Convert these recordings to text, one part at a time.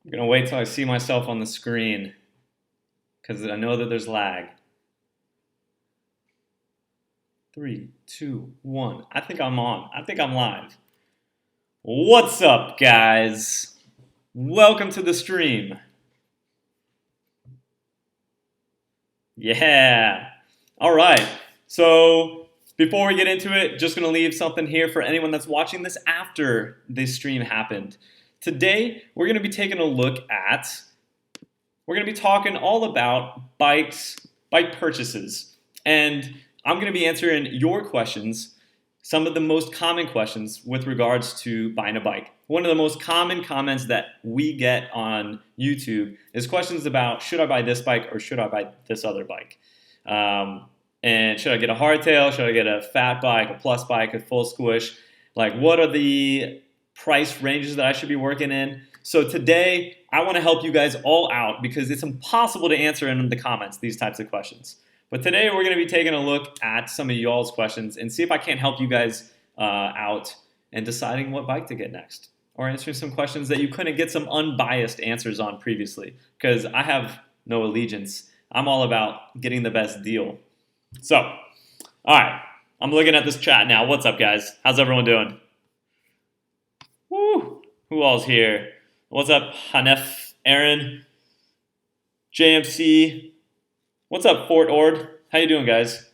I'm gonna wait till I see myself on the screen because I know that there's lag. 3, 2, 1. I think I'm on. I think I'm live. What's up, guys? Welcome to the stream. Yeah. All right. So before we get into it, just gonna leave something here for anyone that's watching this after this stream happened. Today, we're gonna be taking a look at we're going to be talking all about bikes, bike purchases. And I'm going to be answering your questions, some of the most common questions with regards to buying a bike. One of the most common comments that we get on YouTube is questions about, should I buy this bike or should I buy this other bike? And should I get a hardtail? Should I get a fat bike, a plus bike, a full squish? Like, what are the price ranges that I should be working in? So today, I want to help you guys all out because it's impossible to answer in the comments these types of questions. But today, we're going to be taking a look at some of y'all's questions and see if I can't help you guys out in deciding what bike to get next, or answering some questions that you couldn't get some unbiased answers on previously, because I have no allegiance. I'm all about getting the best deal. So, all right, I'm looking at this chat now. What's up, guys? How's everyone doing? Woo! Who all's here? What's up, Hanef, Aaron, JMC? What's up, Fort Ord? How you doing, guys?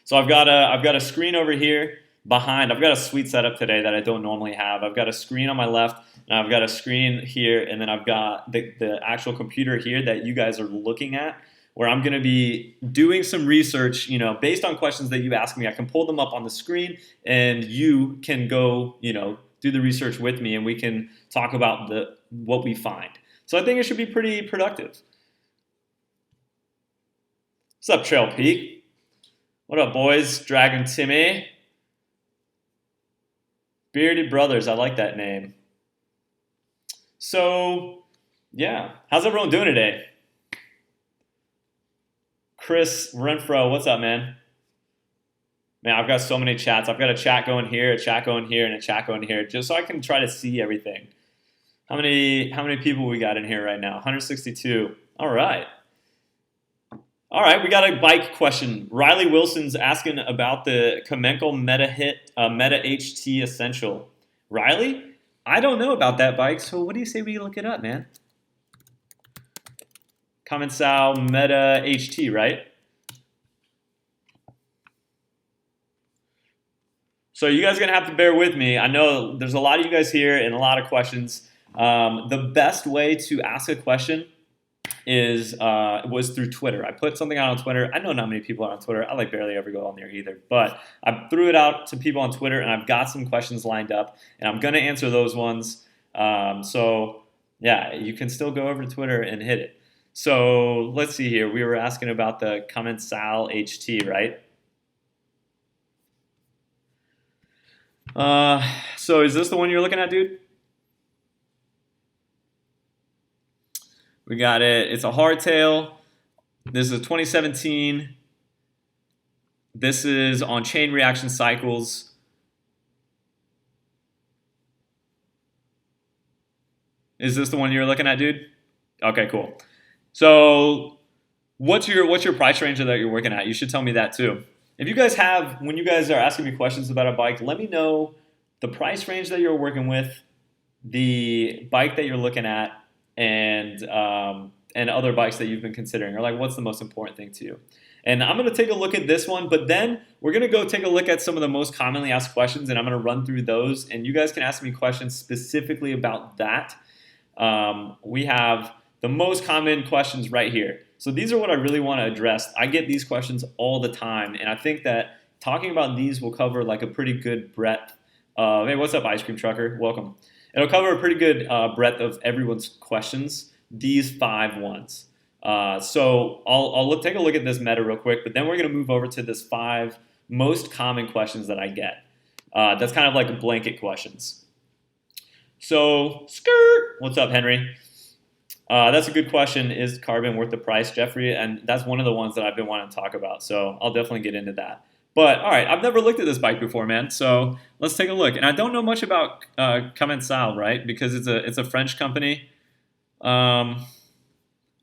So I've got a screen over here behind. I've got a sweet setup today that I don't normally have. I've got a screen on my left, and I've got a screen here, and then I've got the actual computer here that you guys are looking at, where I'm going to be doing some research, based on questions that you ask me. I can pull them up on the screen, and you can go, do the research with me, and we can talk about what we find. So I think it should be pretty productive. What's up, Trail Peak? What up, boys? Dragon Timmy. Bearded Brothers, I like that name. So, yeah. How's everyone doing today? Chris Renfro, what's up, man? Man, I've got so many chats. I've got a chat going here, a chat going here, and a chat going here, just so I can try to see everything. How many people we got in here right now? 162. All right. All right, we got a bike question. Riley Wilson's asking about the Kamenko Meta HT Essential. Riley, I don't know about that bike, so what do you say we look it up, man? Kamenko Meta HT, right? So you guys are going to have to bear with me. I know there's a lot of you guys here and a lot of questions. The best way to ask a question was through Twitter. I put something out on Twitter. I know not many people are on Twitter. I barely ever go on there either. But I threw it out to people on Twitter, and I've got some questions lined up, and I'm going to answer those ones. So, yeah, you can still go over to Twitter and hit it. So let's see here. We were asking about the Kamenko HT, right? So is this the one you're looking at, dude? We got it. It's a hardtail. This is a 2017. This is on chain reaction cycles. Is this the one you're looking at, dude? Okay, cool. So what's your price range that you're working at? You should tell me that too. If you guys when you guys are asking me questions about a bike, let me know the price range that you're working with, the bike that you're looking at, and other bikes that you've been considering, or like what's the most important thing to you. And I'm going to take a look at this one, but then we're going to go take a look at some of the most commonly asked questions, and I'm going to run through those, and you guys can ask me questions specifically about that. We have the most common questions right here. So these are what I really want to address. I get these questions all the time, and I think that talking about these will cover like a pretty good breadth of, hey, what's up, Ice Cream Trucker? Welcome. It'll cover a pretty good breadth of everyone's questions, these 5 ones. So I'll take a look at this meta real quick, but then we're going to move over to this 5 most common questions that I get. That's kind of like blanket questions. So, skirt. What's up, Henry? That's a good question. Is carbon worth the price, Jeffrey? And that's one of the ones that I've been wanting to talk about. So I'll definitely get into that. But all right, I've never looked at this bike before, man. So let's take a look. And I don't know much about Commensal, right? Because it's a French company. Um,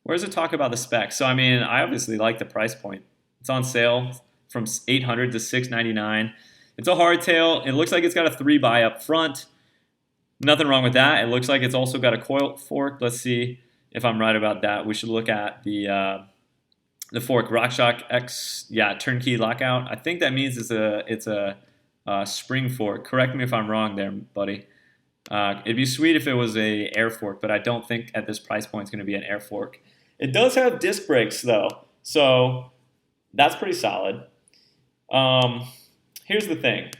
where does it talk about the specs? So I mean, I obviously like the price point. It's on sale from 800 to 699. It's a hardtail. It looks like it's got a 3x up front. Nothing wrong with that. It looks like it's also got a coil fork. Let's see if I'm right about that. We should look at the fork, RockShox X, yeah, turnkey lockout. I think that means it's a spring fork. Correct me if I'm wrong there, buddy. It'd be sweet if it was a air fork, but I don't think at this price point it's going to be an air fork. It does have disc brakes though, so that's pretty solid. Here's the thing.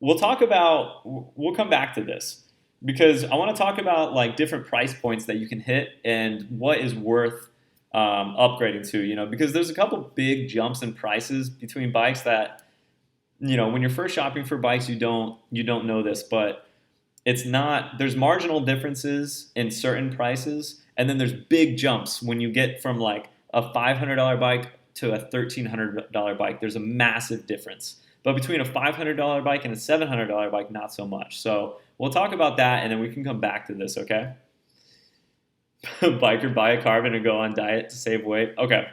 We'll come back to this because I want to talk about like different price points that you can hit and what is worth upgrading to, because there's a couple big jumps in prices between bikes that, when you're first shopping for bikes, you don't know this, but it's not, there's marginal differences in certain prices, and then there's big jumps when you get from like a $500 bike to a $1,300 bike. There's a massive difference. But between a $500 bike and a $700 bike, not so much. So we'll talk about that, and then we can come back to this, okay? Biker buy a carbon and go on diet to save weight? Okay,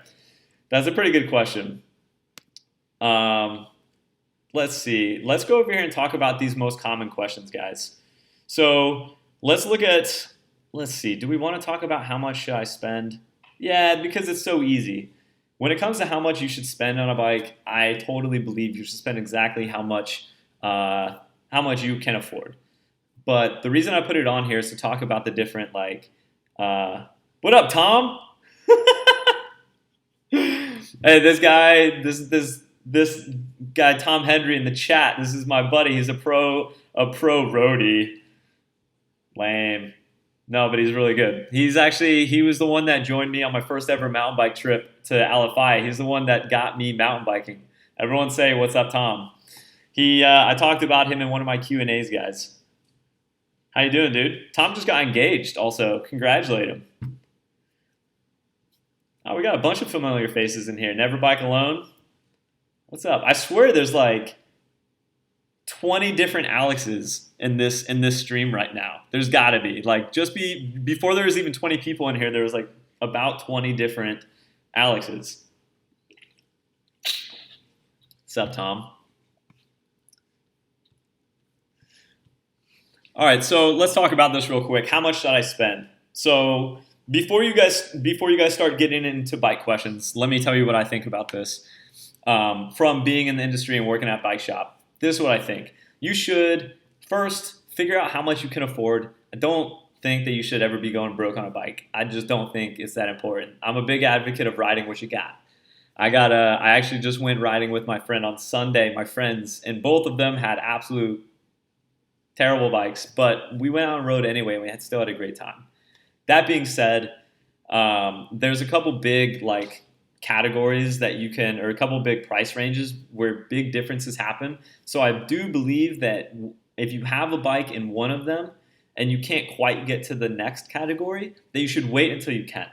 that's a pretty good question. Let's see. Let's go over here and talk about these most common questions, guys. So let's see. Do we want to talk about how much should I spend? Yeah, because it's so easy. When it comes to how much you should spend on a bike, I totally believe you should spend exactly how much you can afford. But the reason I put it on here is to talk about the different what up, Tom? Hey, this guy Tom Hendry in the chat. This is my buddy. He's a pro roadie. Lame. No, but he's really good. He was the one that joined me on my first ever mountain bike trip to LFI. He's the one that got me mountain biking. Everyone say, what's up, Tom? I talked about him in one of my Q&As, guys. How you doing, dude? Tom just got engaged also. Congratulate him. Oh, we got a bunch of familiar faces in here. Never Bike Alone. What's up? I swear there's like 20 different Alexes in this stream right now. There's got to be. Like, before there was even 20 people in here, there was like about 20 different Alexes. What's up, Tom? All right, so let's talk about this real quick. How much should I spend? So before you guys start getting into bike questions, let me tell you what I think about this. From being in the industry and working at Bike Shop, this is what I think. You should first figure out how much you can afford. I don't think that you should ever be going broke on a bike. I just don't think it's that important. I'm a big advocate of riding what you got. I actually just went riding with my friend on Sunday, my friends, and both of them had absolute terrible bikes, but we went on the road anyway, and we still had a great time. That being said, there's a couple big categories that you can, or a couple big price ranges where big differences happen. So I do believe that if you have a bike in one of them and you can't quite get to the next category, that you should wait until you can,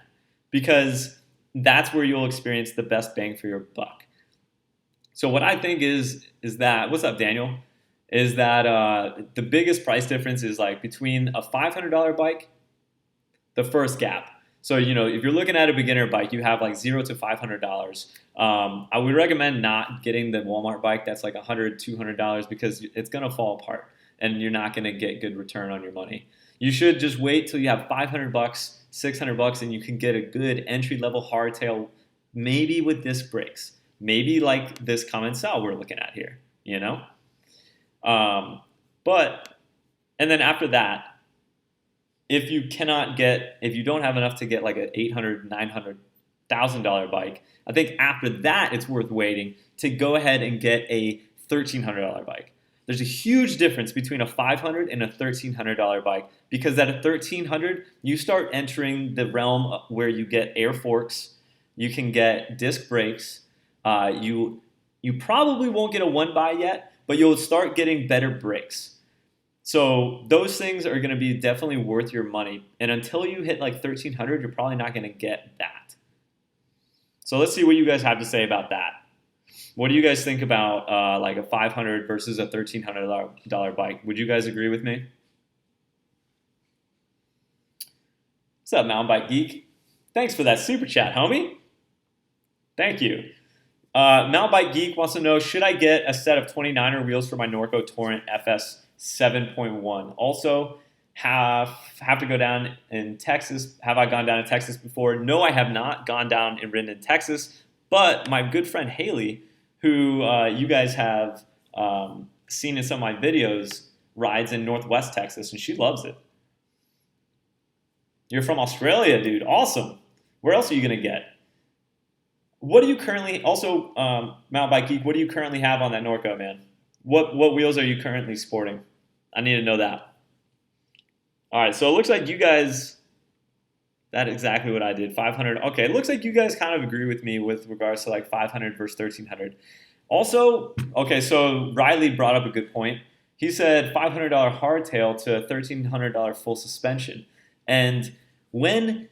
because that's where you'll experience the best bang for your buck. So what I think is that, what's up, Daniel? Is that the biggest price difference is like between a $500 bike, the first gap. So, if you're looking at a beginner bike, you have like $0 to $500. I would recommend not getting the Walmart bike that's like $100, $200 because it's going to fall apart and you're not going to get good return on your money. You should just wait till you have $500, $600, and you can get a good entry-level hardtail, maybe with disc brakes, maybe like this Commensal we're looking at here, and then after that, if you don't have enough to get like an $800, $900, $1,000 bike, I think after that it's worth waiting to go ahead and get a $1,300 bike. There's a huge difference between a $500 and a $1,300 bike, because at a $1,300 you start entering the realm where you get air forks, you can get disc brakes, you probably won't get a one-by yet, but you'll start getting better brakes. So those things are going to be definitely worth your money. And until you hit like $1,300, you're probably not going to get that. So let's see what you guys have to say about that. What do you guys think about like a $500 versus a $1,300 bike? Would you guys agree with me? What's up, Mountain Bike Geek? Thanks for that super chat, homie. Thank you. Mountain Bike Geek wants to know, should I get a set of 29er wheels for my Norco Torrent FS 7.1? Also, have to go down in Texas. Have I gone down in Texas before? No, I have not gone down and ridden in Texas. But my good friend Haley, who you guys have seen in some of my videos, rides in Northwest Texas, and she loves it. You're from Australia, dude. Awesome. Where else are you going to get? What do you currently, also, Mountain Bike Geek, what do you currently have on that Norco, man? What wheels are you currently sporting? I need to know that. All right, so it looks like you guys, that's exactly what I did, 500. Okay, it looks like you guys kind of agree with me with regards to like 500 versus 1,300. Also, okay, so Riley brought up a good point. He said $500 hardtail to $1,300 full suspension. And when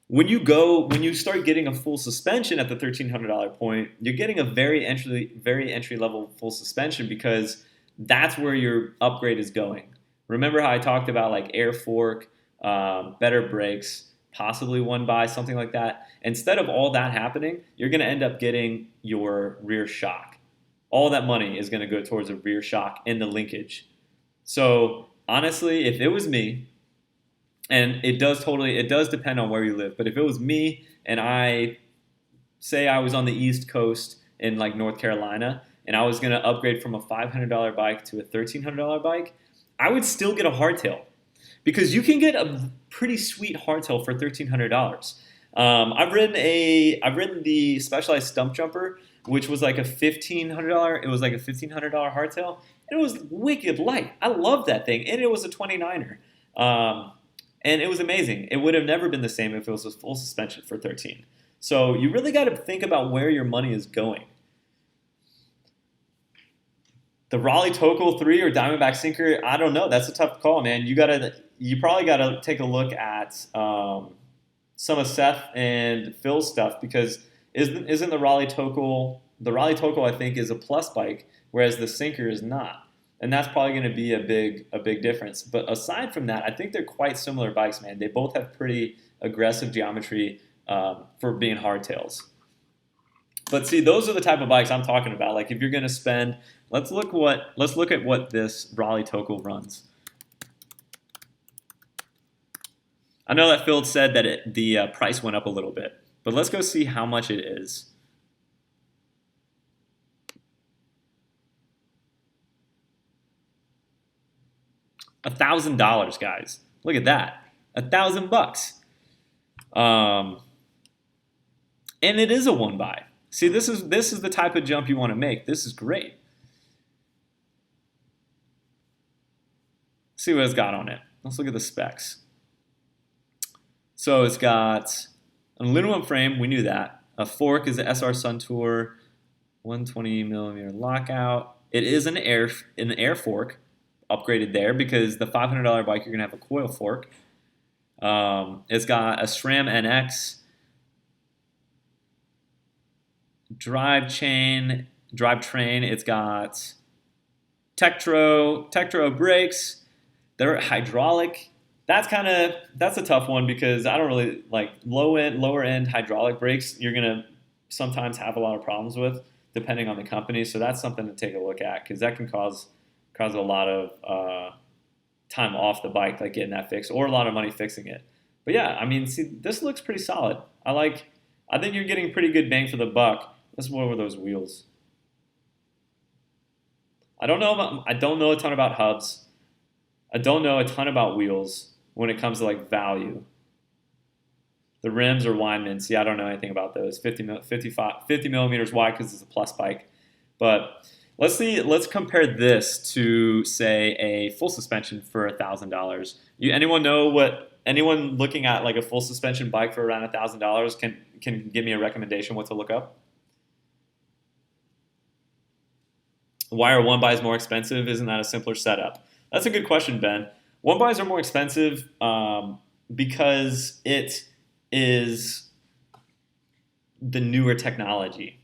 you start getting a full suspension at the $1,300 point, you're getting a very entry level full suspension because that's where your upgrade is going. Remember how I talked about like air fork, better brakes, possibly one by, something like that. Instead of all that happening, you're going to end up getting your rear shock. All that money is going to go towards a rear shock and the linkage. So honestly, if it was me, and it does depend on where you live, but if it was me and I was on the East Coast in like North Carolina and I was going to upgrade from a $500 bike to a $1,300 bike, I would still get a hardtail because you can get a pretty sweet hardtail for $1,300. I've ridden the Specialized Stump Jumper, which was like a $1,500. It was like a $1,500 hardtail. It was wicked light. I love that thing, and it was a 29er. And it was amazing. It would have never been the same if it was a full suspension for 13. So you really got to think about where your money is going. The Raleigh Tokel 3 or Diamondback Sinker, I don't know. That's a tough call, man. You probably got to take a look at some of Seth and Phil's stuff because isn't the Raleigh Tokel I think is a plus bike, whereas the Sinker is not. And that's probably going to be a big difference. But aside from that, I think they're quite similar bikes, man. They both have pretty aggressive geometry for being hardtails. But see, those are the type of bikes I'm talking about. Like if you're going to spend, let's look at what this Raleigh Tokel runs. I know that Phil said that the price went up a little bit, but let's go see how much it is. $1,000, guys. Look at that. $1,000. And it is a one by. See, this is the type of jump you want to make. This is great. See what it's got on it. Let's look at the specs. So it's got an aluminum frame. We knew that. A fork is the SR Suntour 120mm lockout. It is an air fork. Upgraded there because the $500 bike you're gonna have a coil fork. It's got a SRAM NX drivetrain. It's got Tektro brakes. They're hydraulic. That's a tough one because I don't really like lower end hydraulic brakes. You're gonna sometimes have a lot of problems with depending on the company. So that's something to take a look at because that can cause a lot of time off the bike, like getting that fixed, or a lot of money fixing it. But yeah, I mean, see, this looks pretty solid. I think you're getting pretty good bang for the buck. Let's go over those wheels. I don't know a ton about hubs. I don't know a ton about wheels when it comes to like value. The rims are Weinmann. See, I don't know anything about those. 50 millimeters wide because it's a plus bike. But let's compare this to, say, a full suspension for $1,000. Anyone looking at like a full suspension bike for around $1,000 can give me a recommendation what to look up? Why are one bys more expensive? Isn't that a simpler setup? That's a good question, Ben. One bys are more expensive because it is the newer technology.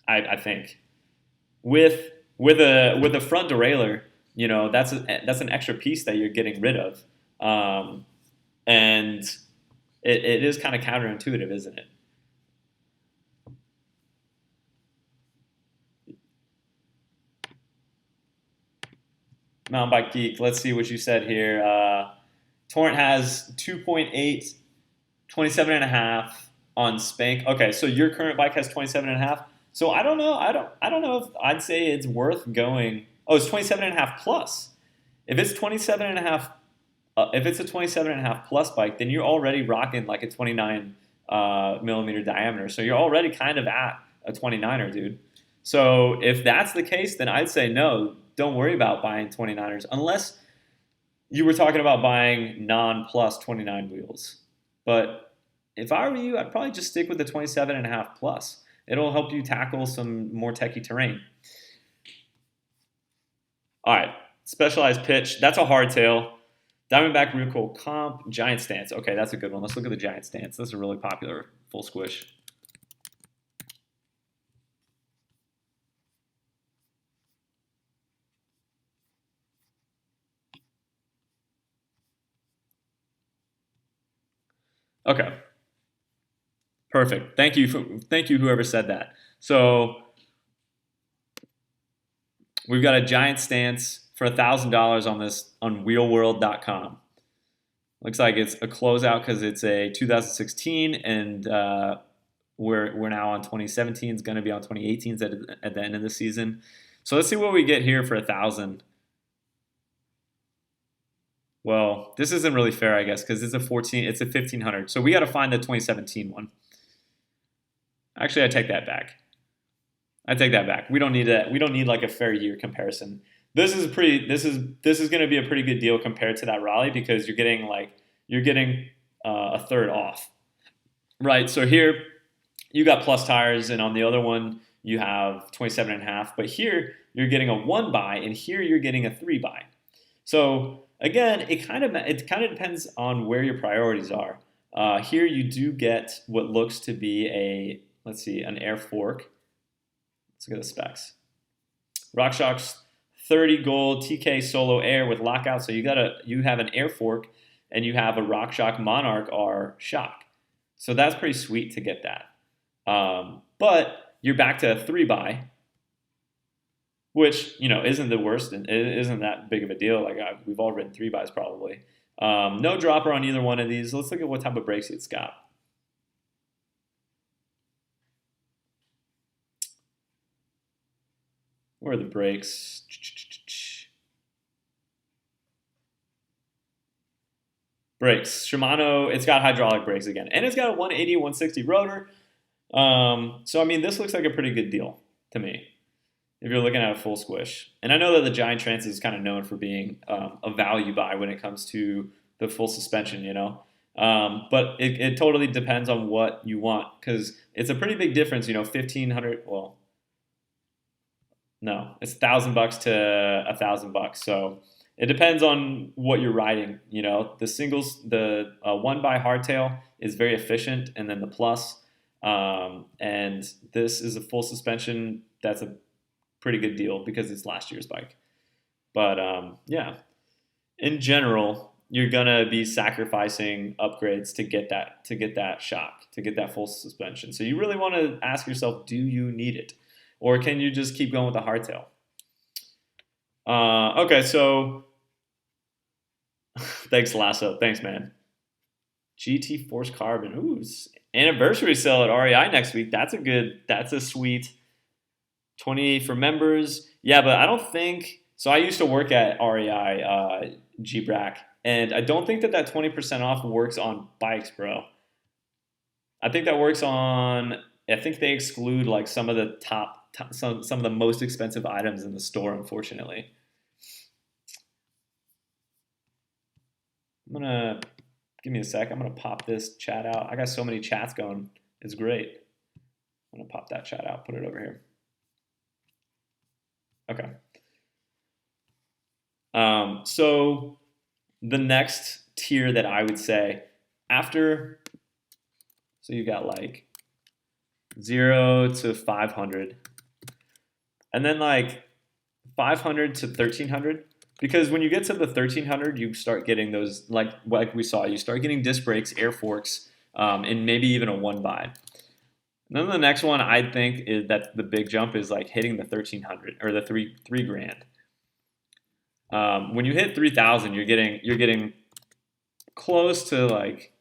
I think with a front derailleur, you know, that's an extra piece that you're getting rid of, and it is kind of counterintuitive, isn't it? Mountain Bike Geek, let's see what you said here. Torrent has 2.8, 27.5 on Spank. Okay, so your current bike has 27.5. So I don't know. I don't know if I'd say it's worth going. Oh, it's 27.5 plus. If it's 27.5, if it's a 27.5 plus bike, then you're already rocking like a 29 millimeter diameter. So you're already kind of at a 29er, dude. So if that's the case, then I'd say no. Don't worry about buying 29ers unless you were talking about buying non-plus 29 wheels. But if I were you, I'd probably just stick with the 27.5 plus. It'll help you tackle some more techie terrain. All right, specialized pitch. That's a hardtail. Diamondback real cool comp. Giant stance. Okay, that's a good one. Let's look at the giant stance. This is a really popular full squish. Okay. Perfect. Thank you whoever said that. So we've got a giant stance for $1,000 on this on wheelworld.com. Looks like it's a closeout because it's a 2016 and we're now on 2017. It's going to be on 2018s at the end of the season. So let's see what we get here for 1,000. Well, this isn't really fair, I guess, because it's a 1,500. So we got to find the 2017 one. Actually, I take that back. We don't need that. We don't need like a fair year comparison. This is going to be a pretty good deal compared to that Raleigh because you're getting a third off, right? So here you got plus tires, and on the other one you have 27.5. But here you're getting a 1 buy, and here you're getting a 3 buy. So again, it kind of depends on where your priorities are. Here you do get what looks to be an air fork. Let's look at the specs. RockShox 30 gold TK Solo Air with lockout. So you have an air fork and you have a RockShox Monarch R shock. So that's pretty sweet to get that. But you're back to a 3 buy, which isn't the worst and it isn't that big of a deal. Like we've all ridden 3 buys probably. No dropper on either one of these. Let's look at what type of brakes it's got. Where are the brakes? Brakes. Shimano, it's got hydraulic brakes again. And it's got a 180, 160 rotor. So, I mean, this looks like a pretty good deal to me if you're looking at a full squish. And I know that the Giant Trans is kind of known for being a value buy when it comes to the full suspension, But it totally depends on what you want because it's a pretty big difference, 1,500, well, no, it's $1,000 to $1,000. So it depends on what you're riding. The 1 by hardtail is very efficient, and then the plus, and this is a full suspension. That's a pretty good deal because it's last year's bike. But yeah, in general, you're gonna be sacrificing upgrades to get that shock, to get that full suspension. So you really want to ask yourself, do you need it? Or can you just keep going with the hardtail? Okay, so thanks, Lasso. Thanks, man. GT Force Carbon. Ooh, anniversary sale at REI next week. That's a sweet 20 for members. Yeah, but I don't think so. I used to work at REI G-Brack, and I don't think that 20% off works on bikes, bro. I think that works on. I think they exclude like some of the some of the most expensive items in the store, unfortunately. Give me a sec. I'm gonna pop this chat out. I got so many chats going. It's great. I'm gonna pop that chat out. Put it over here. Okay. So the next tier that I would say after, so you got like 0 to 500. and then like 500 to 1300. Because when you get to the 1300, you start getting those like we saw. You start getting disc brakes, air forks, and maybe even a one by. And then the next one I think is that the big jump is like hitting the 1300 or the three grand. When you hit 3000, you're getting close to like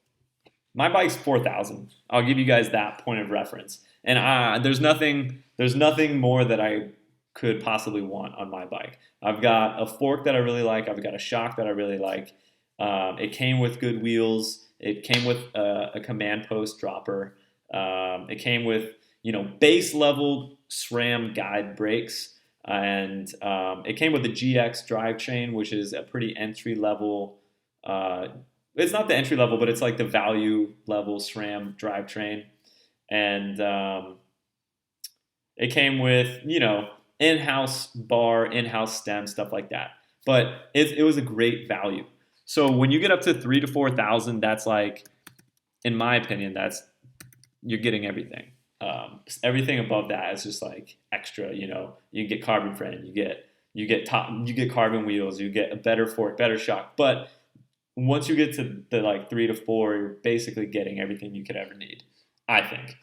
my bike's 4000. I'll give you guys that point of reference. And there's nothing more that I could possibly want on my bike. I've got a fork that I really like. I've got a shock that I really like. It came with good wheels. It came with a command post dropper. It came with base level SRAM guide brakes, and it came with the GX drivetrain, which is a pretty entry level. It's not the entry level, but it's like the value level SRAM drivetrain, and it came with in-house bar, in-house stem, stuff like that. But it was a great value. So when you get up to 3,000 to 4,000, that's like, in my opinion, you're getting everything. Everything above that is just like extra. You get carbon frame, you get carbon wheels, you get a better fork, better shock. But once you get to the like 3 to 4, you're basically getting everything you could ever need, I think.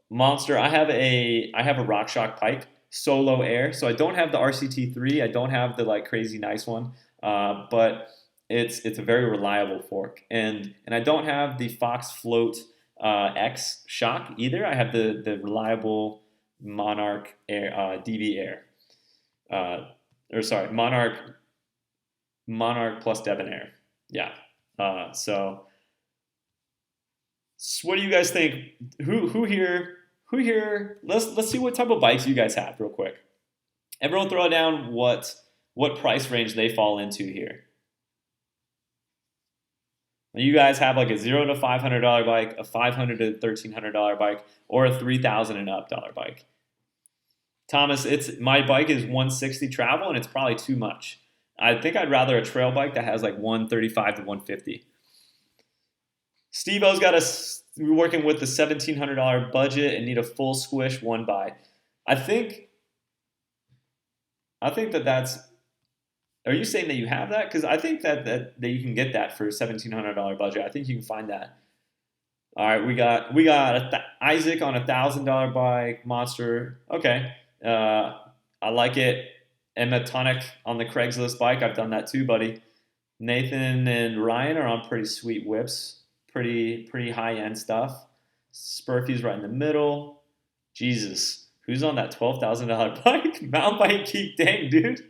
Monster, I have a RockShox Pike Solo Air, so I don't have the RCT3. I don't have the like crazy nice one, but it's a very reliable fork, and I don't have the Fox Float X shock either. I have the reliable Monarch Air DB Air, or sorry, Monarch plus Debonair. Yeah. So what do you guys think? Who here? Let's see what type of bikes you guys have real quick. Everyone throw down what price range they fall into here. You guys have like a $0 to $500 bike, a $500 to $1,300 bike, or a $3,000 and up bike. Thomas, my bike is 160 travel, and it's probably too much. I think I'd rather a trail bike that has like 135 to 150. Steve-O's we're working with the $1,700 budget and need a full squish one by. I think that's. Are you saying that you have that? Because I think that you can get that for a $1,700 budget. I think you can find that. All right, we got Isaac on $1,000 bike. Monster. Okay, I like it. Emma Tonic on the Craigslist bike. I've done that too, buddy. Nathan and Ryan are on pretty sweet whips. Pretty high end stuff. Spurfy's right in the middle. Jesus, who's on that $12,000 bike? Mountain Bike Geek, dang dude.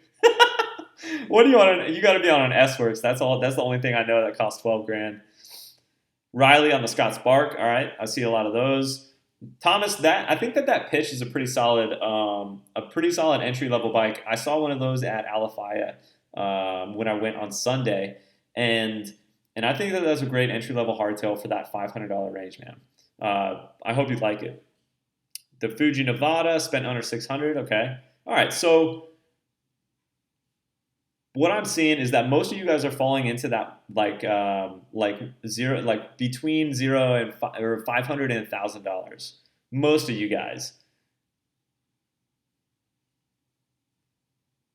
What do you want? You got to be on an S-Works. That's all. That's the only thing I know that costs 12 grand. Riley on the Scott Spark. All right, I see a lot of those. Thomas, I think that pitch is a pretty solid entry level bike. I saw one of those at Alafaya when I went on Sunday, and I think that's a great entry level hardtail for that $500 range, man. I hope you like it. The Fuji Nevada spent under $600. Okay, all right, so. What I'm seeing is that most of you guys are falling into that like zero, like between $0 and $500 and $1,000. Most of you guys.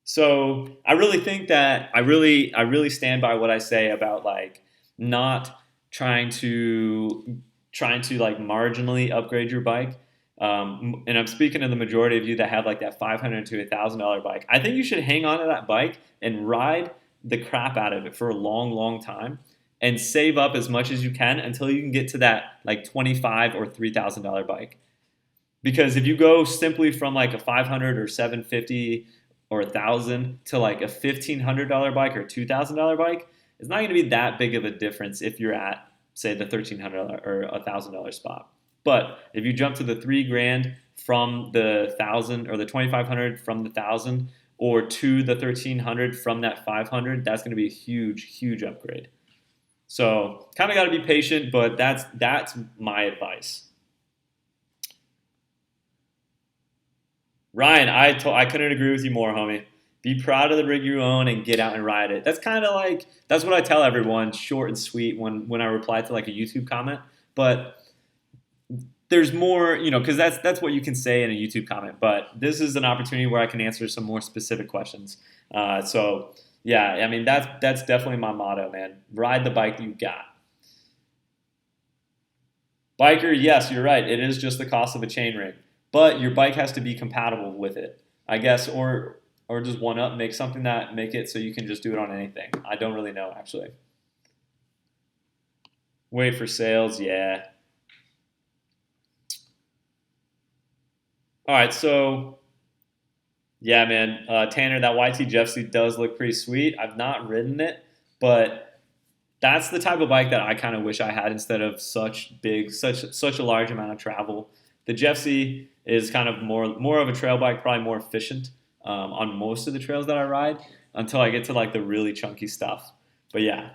So I really think that I really stand by what I say about like not trying to like marginally upgrade your bike. And I'm speaking to the majority of you that have like that $500 to $1,000 bike. I think you should hang on to that bike and ride the crap out of it for a long, long time and save up as much as you can until you can get to that like $2,500 or $3,000 bike. Because if you go simply from like a $500 or $750 or $1,000 to like a $1,500 bike or $2,000 bike, it's not going to be that big of a difference if you're at say the $1,300 or $1,000 spot. But if you jump to the $3,000 from the 1,000 or the 2,500 from the 1,000 or to the 1,300 from that 500, that's going to be a huge, huge upgrade. So kind of got to be patient, but that's my advice. Ryan, I couldn't agree with you more, homie. Be proud of the rig you own and get out and ride it. That's kind of like that's what I tell everyone, short and sweet when I reply to like a YouTube comment, but there's more, because that's what you can say in a YouTube comment. But this is an opportunity where I can answer some more specific questions. So yeah, I mean that's definitely my motto, man. Ride the bike you got. Biker, yes, you're right. It is just the cost of a chainring, but your bike has to be compatible with it, I guess, or just one up, make something that make it so you can just do it on anything. I don't really know actually. Wait for sales, yeah. All right, so yeah, man, Tanner, that YT Jeffsy does look pretty sweet. I've not ridden it, but that's the type of bike that I kind of wish I had instead of such a large amount of travel. The Jeffsy is kind of more of a trail bike, probably more efficient on most of the trails that I ride until I get to like the really chunky stuff. But yeah,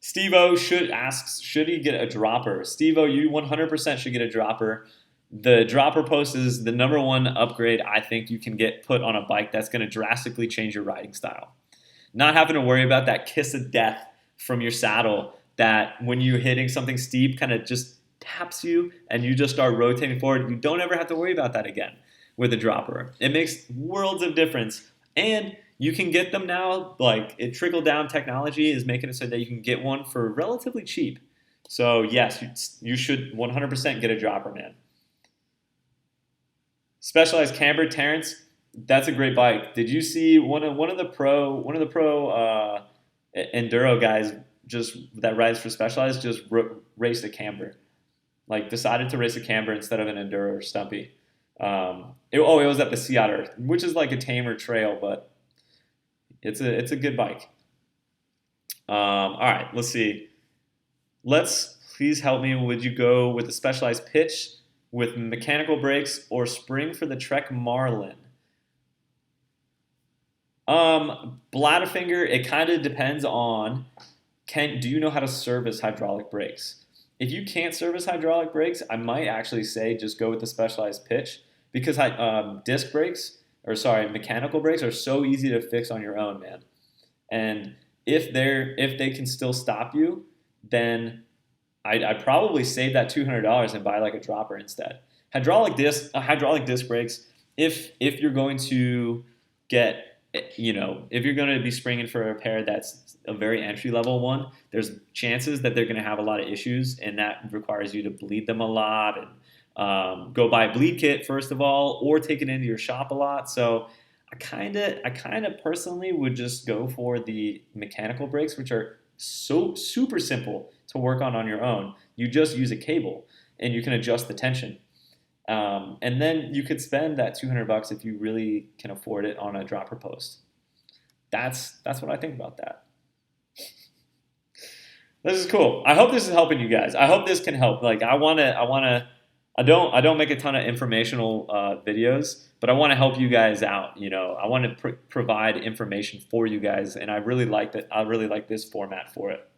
Steve-O asks, should he get a dropper? Steve-O, you 100% should get a dropper. The dropper post is the #1 upgrade I think you can get put on a bike that's going to drastically change your riding style. Not having to worry about that kiss of death from your saddle that when you're hitting something steep kind of just taps you and you just start rotating forward. You don't ever have to worry about that again with a dropper. It makes worlds of difference. And you can get them now, like it trickle-down technology is making it so that you can get one for relatively cheap. So yes, you should 100% get a dropper, man. Specialized camber, Terrence, that's a great bike. Did you see one of the pro enduro guys just that rides for Specialized just raced a camber, like decided to race a camber instead of an enduro or stumpy. It was at the Sea Otter, which is like a tamer trail, but it's a good bike. All right, let's see. Please help me. Would you go with a Specialized pitch with mechanical brakes or spring for the Trek Marlin? Bladderfinger, it kind of depends on do you know how to service hydraulic brakes? If you can't service hydraulic brakes, I might actually say just go with the Specialized pitch because mechanical brakes are so easy to fix on your own, man. And if they can still stop you, then I'd probably save that $200 and buy like a dropper instead. Hydraulic disc brakes. If you're going to get, if you're going to be springing for a pair that's a very entry level one, there's chances that they're going to have a lot of issues, and that requires you to bleed them a lot and go buy a bleed kit first of all, or take it into your shop a lot. So I kind of personally would just go for the mechanical brakes, which are so super simple to work on your own. You just use a cable and you can adjust the tension. And then you could spend that $200 if you really can afford it on a dropper post. That's what I think about that. This is cool. I hope this is helping you guys. I hope this can help. Like I don't make a ton of informational videos, but I want to help you guys out. I want to provide information for you guys, and I really like that. I really like this format for it.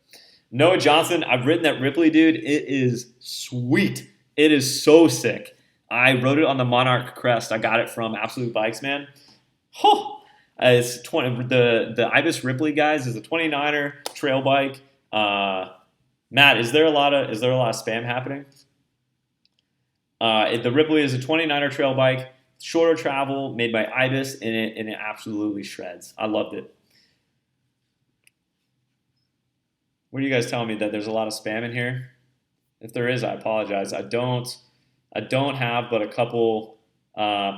Noah Johnson, I've ridden that Ripley, dude. It is sweet. It is so sick. I rode it on the Monarch Crest. I got it from Absolute Bikes, man. Oh, it's 20. The Ibis Ripley, guys, is a 29er trail bike. Matt, is there a lot of spam happening? The Ripley is a 29er trail bike, shorter travel, made by Ibis, and it absolutely shreds. I loved it. What are you guys telling me, that there's a lot of spam in here? If there is, I apologize. I don't have but a couple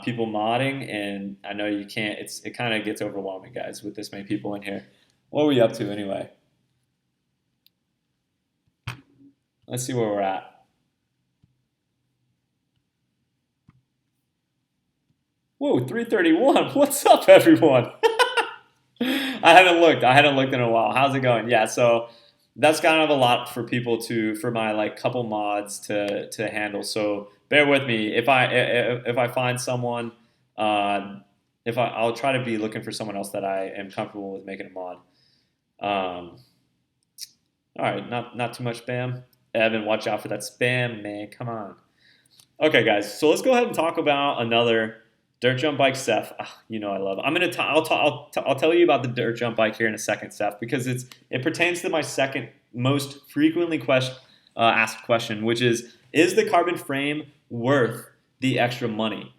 people modding, and I know you can't. It kind of gets overwhelming, guys, with this many people in here. What were you up to anyway? Let's see where we're at. Whoa, 331. What's up, everyone? I hadn't looked in a while. How's it going? Yeah, so that's kind of a lot for people for my like couple mods to handle. So bear with me. If I find someone, I'll try to be looking for someone else that I am comfortable with making a mod. All right, not too much spam. Evan, watch out for that spam, man. Come on. Okay, guys. So let's go ahead and talk about another dirt jump bike, Seth. I love it. I'll tell you about the dirt jump bike here in a second, Seth, because it pertains to my second most frequently asked question, which is Is the carbon frame worth the extra money?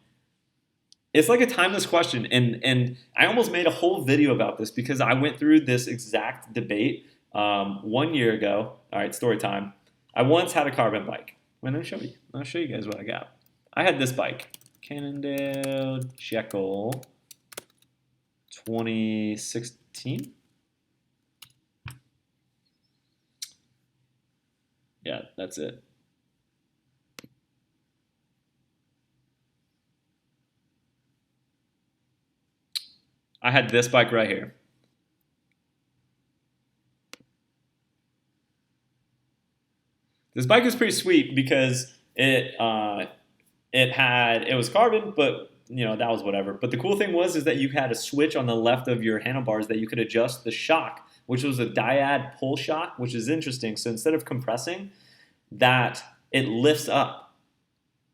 It's like a timeless question, and I almost made a whole video about this because I went through this exact debate 1 year ago. All right, story time. I once had a carbon bike. Let me show you. I'll show you guys what I got. I had this bike, Cannondale Jekyll 2016. Yeah, that's it. I had this bike right here. This bike was pretty sweet because it was carbon, but that was whatever. But the cool thing is that you had a switch on the left of your handlebars that you could adjust the shock, which was a diad pull shock, which is interesting. So instead of compressing, that it lifts up.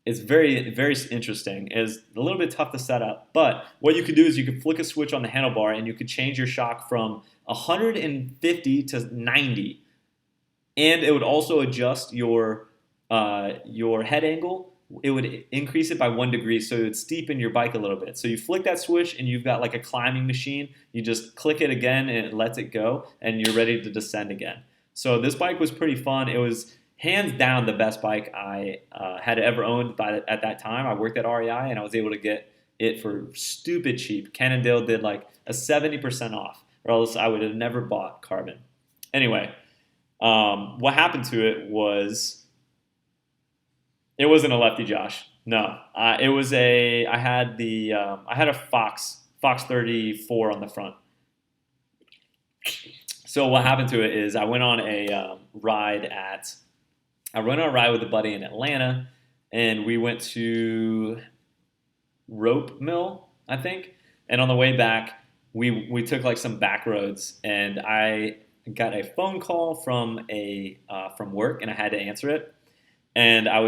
It's very, very interesting. It's a little bit tough to set up, but what you could do is you could flick a switch on the handlebar and you could change your shock from 150 to 90, and it would also adjust your head angle. It would increase it by 1 degree, so it would steepen your bike a little bit. So you flick that switch and you've got like a climbing machine. You just click it again and it lets it go, and you're ready to descend again. So this bike was pretty fun. It was hands down the best bike I had ever owned at that time. I worked at REI and I was able to get it for stupid cheap. Cannondale did like a 70% off, or else I would have never bought carbon. Anyway, what happened to it was, it wasn't a lefty, Josh. No, I had a Fox 34 on the front. So what happened to it is I went on a ride with a buddy in Atlanta, and we went to Rope Mill, I think. And on the way back, we took like some back roads, and I got a phone call from work, and I had to answer it. And I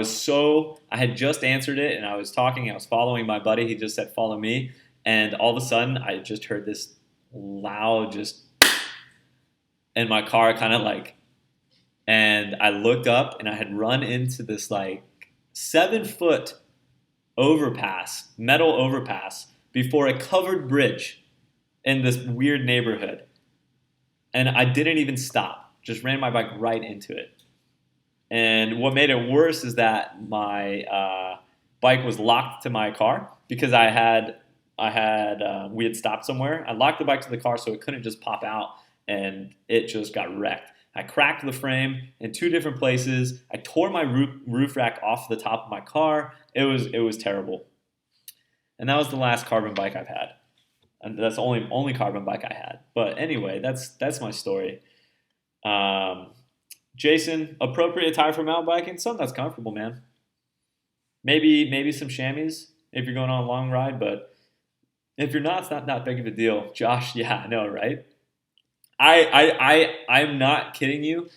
had just answered it, and I was following my buddy. He just said, "Follow me." And all of a sudden, I just heard this loud and my car kind of like, and I looked up and I had run into this like 7-foot metal overpass before a covered bridge in this weird neighborhood. And I didn't even stop, just ran my bike right into it. And what made it worse is that my bike was locked to my car because we had stopped somewhere. I locked the bike to the car so it couldn't just pop out, and it just got wrecked. I cracked the frame in 2 different places. I tore my roof rack off the top of my car. It was terrible. And that was the last carbon bike I've had. And that's the only carbon bike I had. But anyway, that's my story. Jason, appropriate attire for mountain biking? Something that's comfortable, man. Maybe some chamois if you're going on a long ride, but if you're not, it's not that big of a deal. Josh, yeah, I know, right? I'm not kidding you.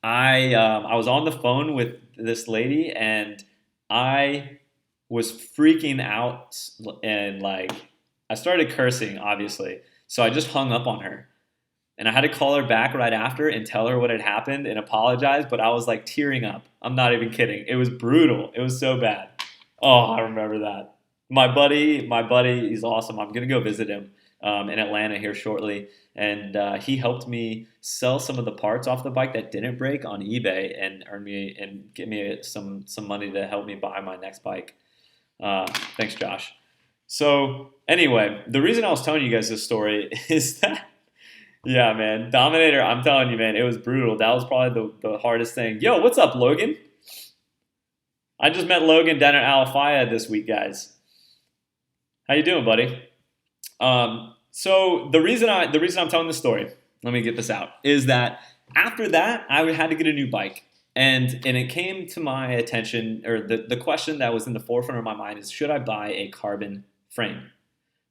I was on the phone with this lady, and I was freaking out, and like I started cursing, obviously. So I just hung up on her, and I had to call her back right after and tell her what had happened and apologize. But I was like tearing up. I'm not even kidding. It was brutal. It was so bad. Oh, I remember that. My buddy, he's awesome. I'm gonna go visit him in Atlanta here shortly, and he helped me sell some of the parts off the bike that didn't break on eBay and give me some money to help me buy my next bike. Thanks, Josh. So anyway, the reason I was telling you guys this story is that, yeah, man, Dominator, I'm telling you, man, it was brutal. That was probably the hardest thing. Yo, what's up, Logan? I just met Logan down at Alafaya this week, guys. How you doing, buddy? So the reason I'm telling this story, let me get this out, is that after that, I had to get a new bike. And it came to my attention, or the question that was in the forefront of my mind is, should I buy a carbon frame?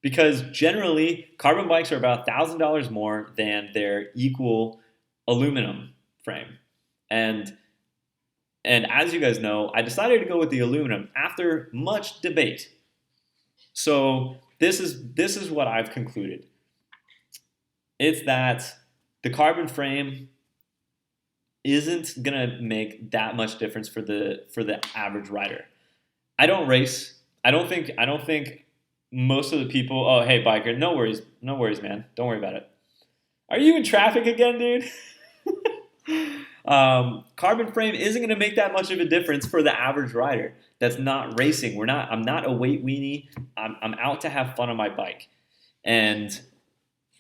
Because generally, carbon bikes are about $1,000 more than their equal aluminum frame. And as you guys know, I decided to go with the aluminum after much debate. So this is what I've concluded. It's that the carbon frame isn't gonna make that much difference for the average rider. I don't race. I don't think most of the people. Oh, hey biker, no worries, man. Don't worry about it. Are you in traffic again, dude? Carbon frame isn't going to make that much of a difference for the average rider that's not racing. We're not. I'm not a weight weenie. I'm out to have fun on my bike, and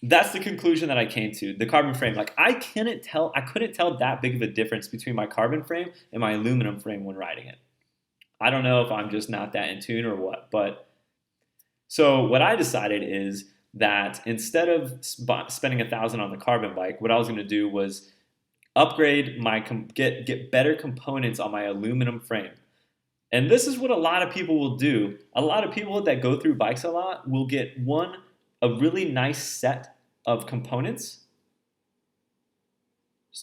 that's the conclusion that I came to. The carbon frame, like I couldn't tell that big of a difference between my carbon frame and my aluminum frame when riding it. I don't know if I'm just not that in tune or what, but so what I decided is that instead of spending 1,000 on the carbon bike, what I was going to do was upgrade get better components on my aluminum frame. And this is what a lot of people will do. A lot of people that go through bikes a lot will get a really nice set of components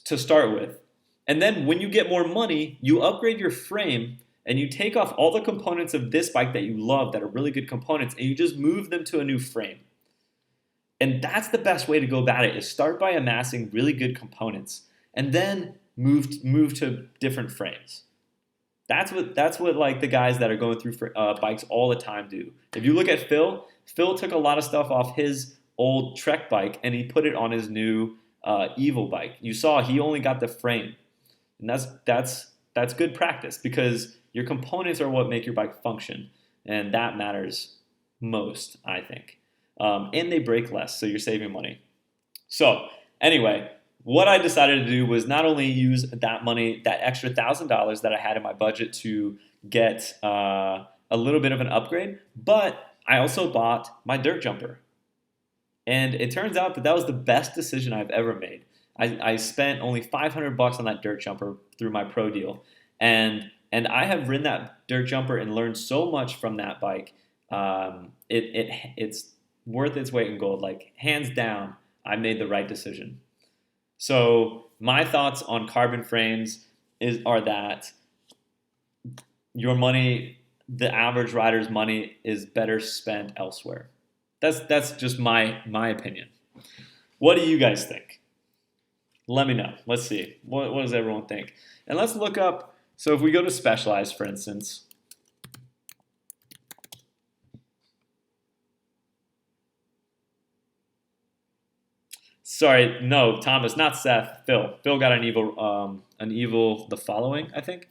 to start with. And then when you get more money, you upgrade your frame and you take off all the components of this bike that you love that are really good components and you just move them to a new frame. And that's the best way to go about it, is start by amassing really good components and then move to different frames. That's what like the guys that are going through bikes all the time do. If you look at Phil took a lot of stuff off his old Trek bike and he put it on his new Evil bike. You saw he only got the frame, and that's good practice because your components are what make your bike function, and that matters most, I think. And they break less, so you're saving money. So anyway, what I decided to do was not only use that money, that extra $1,000 that I had in my budget to get a little bit of an upgrade, but I also bought my dirt jumper. And it turns out that was the best decision I've ever made. I spent only $500 on that dirt jumper through my pro deal, and I have ridden that dirt jumper and learned so much from that bike. It's worth its weight in gold. Like hands down, I made the right decision. So my thoughts on carbon frames are that your money, the average rider's money, is better spent elsewhere. That's just my opinion. What do you guys think? Let me know. Let's see. What does everyone think? And let's look up. So if we go to Specialized, for instance. Sorry, no, Thomas, not Seth. Phil. Phil got an evil. The following, I think.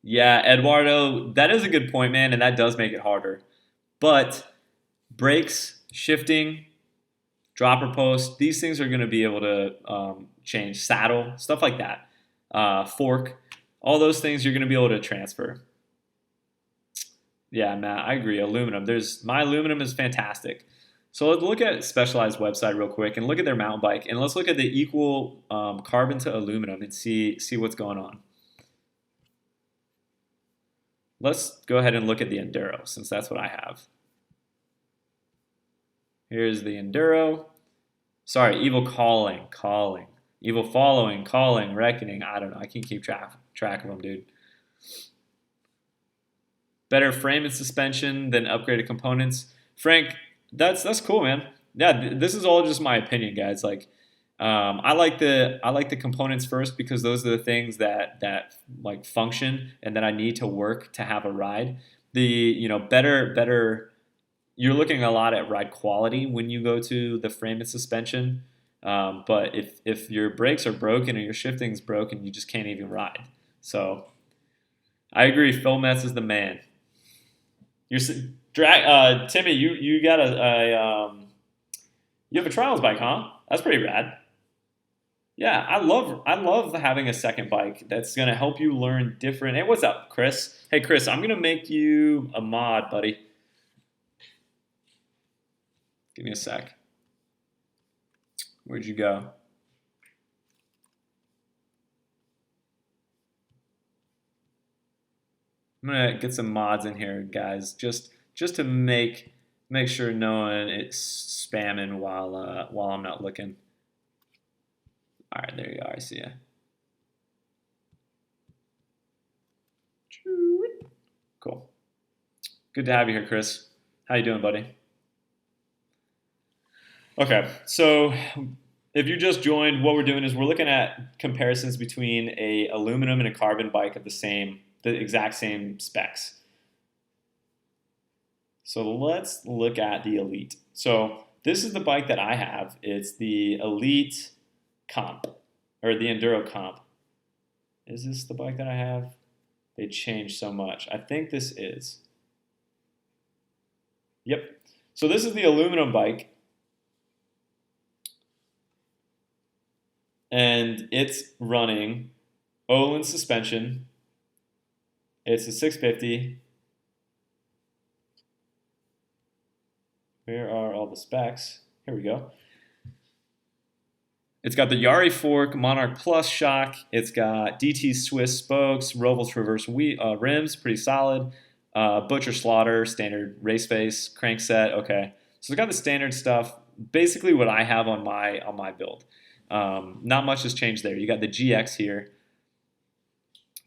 Yeah, Eduardo, that is a good point, man, and that does make it harder. But brakes, shifting, dropper post, these things are going to be able to change. Saddle, stuff like that. Fork, all those things you're going to be able to transfer. Yeah, Matt, I agree. Aluminum. My aluminum is fantastic. So let's look at Specialized website real quick and look at their mountain bike, and let's look at the equal carbon to aluminum and see what's going on. Let's go ahead and look at the Enduro since that's what I have. Here's the Enduro. Sorry, Evil calling. Evil following, calling, reckoning. I don't know. I can't keep track of them, dude. Better frame and suspension than upgraded components. Frank, that's cool, man. Yeah, this is all just my opinion, guys. Like, I like the components first because those are the things that like function and that I need to work to have a ride. The better. You're looking a lot at ride quality when you go to the frame and suspension. But if your brakes are broken or your shifting's broken, you just can't even ride. So I agree. Phil Metz is the man. Timmy, you got you have a trials bike, huh? That's pretty rad. Yeah, I love having a second bike that's gonna help you learn different. Hey, what's up, Chris? Hey, Chris, I'm gonna make you a mod, buddy. Give me a sec. Where'd you go? I'm gonna get some mods in here, guys, just to make sure no one is spamming while I'm not looking. All right, there you are. I see ya. Cool. Good to have you here, Chris. How you doing, buddy? Okay, so if you just joined, what we're doing is we're looking at comparisons between a aluminum and a carbon bike of the exact same specs. So let's look at the Elite. So this is the bike that I have. It's the Elite Comp, or the Enduro Comp. Is this the bike that I have? They changed so much. I think this is. Yep. So this is the aluminum bike, and it's running Olin suspension. It's a 650. Where are all the specs? Here we go. It's got the Yari fork, Monarch Plus shock. It's got DT Swiss spokes, Roval Traverse rims, pretty solid. Butcher Slaughter, standard race face, crankset. Okay, so it's got the standard stuff. Basically, what I have on my build. Not much has changed there. You got the GX here.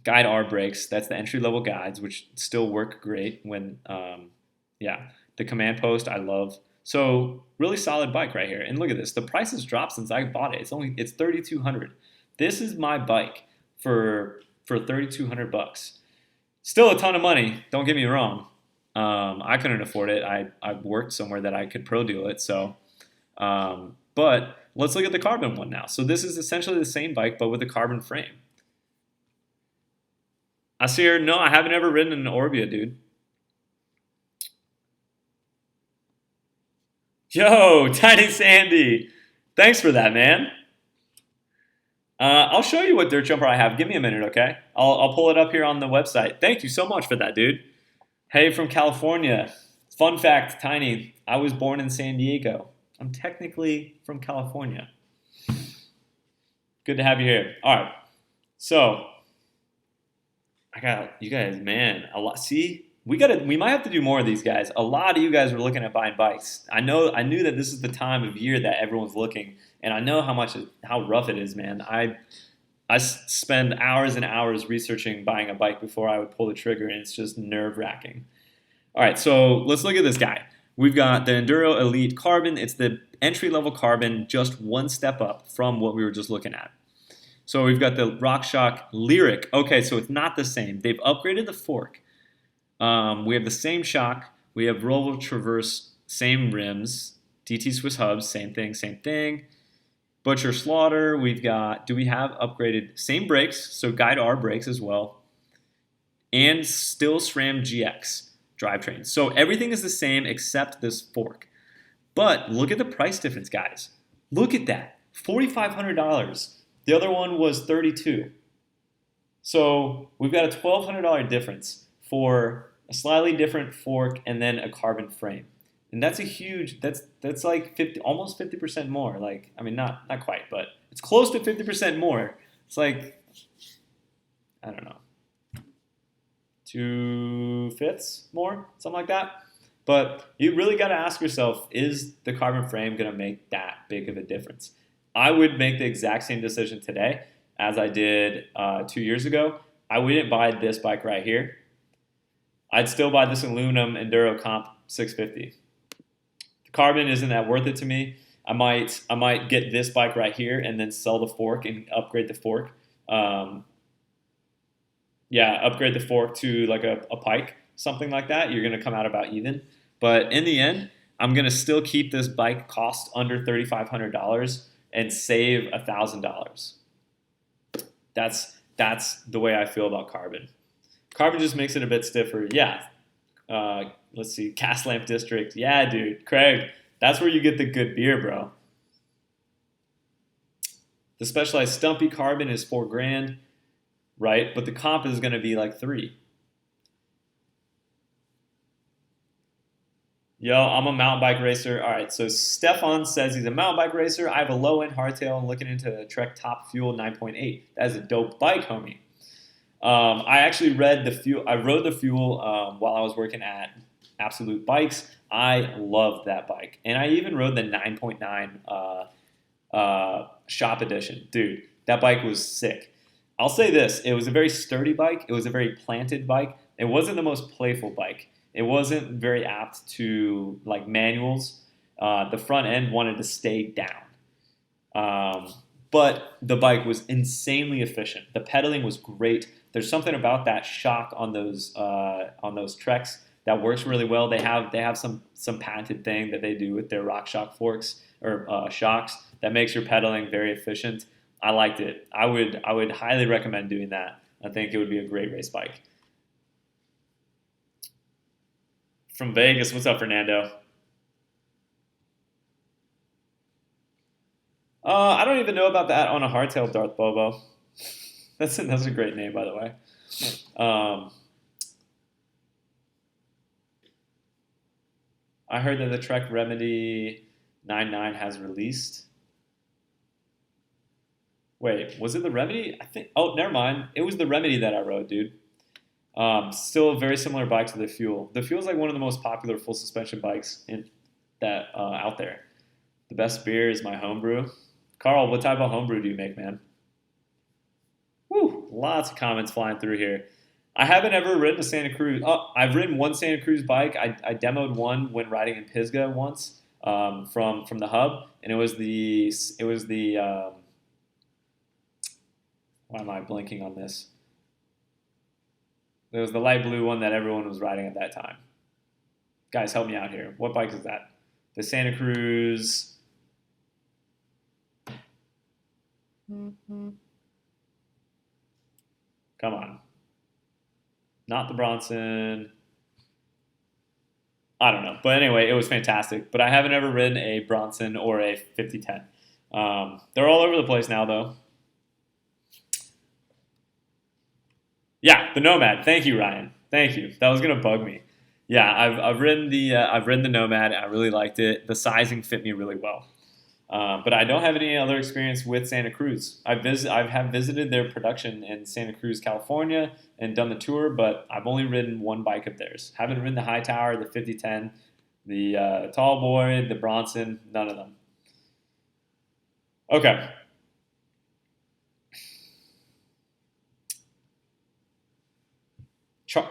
Guide R brakes. That's the entry level guides, which still work great when, yeah. The command post I love. So really solid bike right here. And look at this. The price has dropped since I bought it. It's 3,200. This is my bike for 3,200 bucks. Still a ton of money. Don't get me wrong. I couldn't afford it. I worked somewhere that I could pro deal it. So, but let's look at the carbon one now. So this is essentially the same bike, but with a carbon frame. I see here. No, I haven't ever ridden an Orbea, dude. Yo, Tiny Sandy. Thanks for that, man. I'll show you what dirt jumper I have. Give me a minute, okay? I'll pull it up here on the website. Thank you so much for that, dude. Hey, from California. Fun fact, Tiny, I was born in San Diego. I'm technically from California. Good to have you here. All right. So, I got you guys, man. A lot. See, we might have to do more of these, guys. A lot of you guys were looking at buying bikes. I knew that this is the time of year that everyone's looking, and I know how rough it is, man. I spend hours and hours researching buying a bike before I would pull the trigger, and it's just nerve-wracking. All right, so let's look at this guy. We've got the Enduro Elite Carbon. It's the entry-level carbon, just one step up from what we were just looking at. So we've got the RockShox Lyric. Okay, so it's not the same. They've upgraded the fork. We have the same shock. We have Roval Traverse, same rims. DT Swiss hubs, same thing, same thing. Butcher Slaughter, do we have upgraded, same brakes, so Guide R brakes as well. And still SRAM GX drivetrain. So everything is the same except this fork. But look at the price difference, guys. Look at that, $4,500. The other one was $32,000. So we've got a $1,200 difference for a slightly different fork and then a carbon frame. And that's a huge, that's like 50, almost 50% more. Like, I mean, not quite, but it's close to 50% more. It's like, I don't know, 2/5 more, something like that. But you really got to ask yourself, is the carbon frame going to make that big of a difference? I would make the exact same decision today as I did 2 years ago. I wouldn't buy this bike right here. I'd still buy this aluminum Enduro Comp 650. The carbon isn't that worth it to me. I might get this bike right here and then sell the fork and upgrade the fork. Upgrade the fork to like a pike, something like that. You're going to come out about even. But in the end, I'm going to still keep this bike cost under $3,500 and save $1,000. That's the way I feel about carbon. Carbon just makes it a bit stiffer. Yeah. Let's see. Cast Lamp District. Yeah, dude. Craig, that's where you get the good beer, bro. The Specialized Stumpy Carbon is $4,000, right? But the comp is going to be like $3,000. Yo, I'm a mountain bike racer. All right, so Stefan says he's a mountain bike racer. I have a low-end hardtail and looking into a Trek Top Fuel 9.8. That is a dope bike, homie. I actually rode the fuel while I was working at Absolute Bikes. I loved that bike. And I even rode the 9.9 Shop Edition. Dude, that bike was sick. I'll say this. It was a very sturdy bike. It was a very planted bike. It wasn't the most playful bike. It wasn't very apt to like manuals. The front end wanted to stay down. But the bike was insanely efficient. The pedaling was great. There's something about that shock on those treks that works really well. They have some patented thing that they do with their RockShox forks or shocks that makes your pedaling very efficient. I liked it. I would highly recommend doing that. I think it would be a great race bike. From Vegas, what's up, Fernando? I don't even know about that on a hardtail Darth Bobo. That's a great name, by the way. I heard that the Trek Remedy 99 has released. Wait, was it the Remedy? I think. Oh, never mind. It was the Remedy that I rode, dude. Still a very similar bike to the Fuel. The Fuel is like one of the most popular full suspension bikes out there. The best beer is my homebrew. Carl, what type of homebrew do you make, man? Woo, lots of comments flying through here. I haven't ever ridden a Santa Cruz. Oh, I've ridden one Santa Cruz bike. I demoed one when riding in Pisgah once from the hub, and it was the why am I blanking on this? It was the light blue one that everyone was riding at that time. Guys, help me out here. What bike is that? The Santa Cruz. Come on. Not the Bronson. I don't know. But anyway, it was fantastic. But I haven't ever ridden a Bronson or a 5010. They're all over the place now, though. Yeah, the Nomad. Thank you, Ryan. Thank you. That was gonna bug me. Yeah, I've ridden the Nomad. I really liked it. The sizing fit me really well. But I don't have any other experience with Santa Cruz. I have visited their production in Santa Cruz, California, and done the tour. But I've only ridden one bike of theirs. Haven't ridden the High Tower, the 5010, the Tall Boy, the Bronson. None of them. Okay.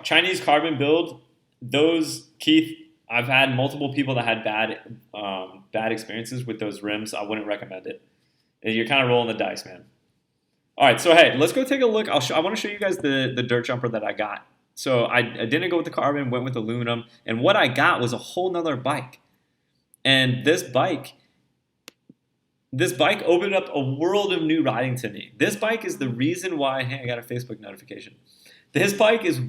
Chinese carbon build, those, Keith, I've had multiple people that had bad experiences with those rims. I wouldn't recommend it. You're kind of rolling the dice, man. All right, so hey, let's go take a look. I want to show you guys the dirt jumper that I got. So I didn't go with the carbon, went with aluminum, and what I got was a whole nother bike. And this bike opened up a world of new riding to me. This bike is the reason why, hey, I got a Facebook notification. This bike is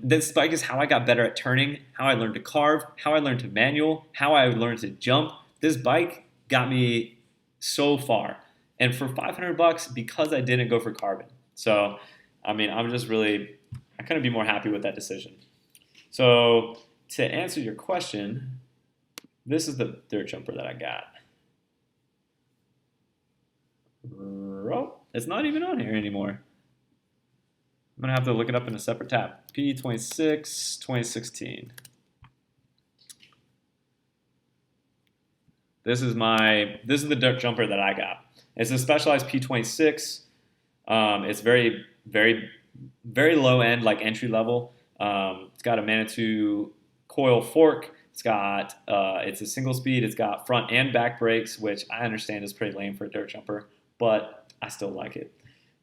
this bike is how I got better at turning, how I learned to carve, how I learned to manual, how I learned to jump. This bike got me so far. And for $500, because I didn't go for carbon. So, I mean, I couldn't be more happy with that decision. So, to answer your question, this is the dirt jumper that I got. Oh, it's not even on here anymore. I'm going to have to look it up in a separate tab. P26 2016. This is the dirt jumper that I got. It's a specialized P26. It's very, very, very low end, like entry level. It's got a Manitou coil fork. It's a single speed. It's got front and back brakes, which I understand is pretty lame for a dirt jumper, but I still like it.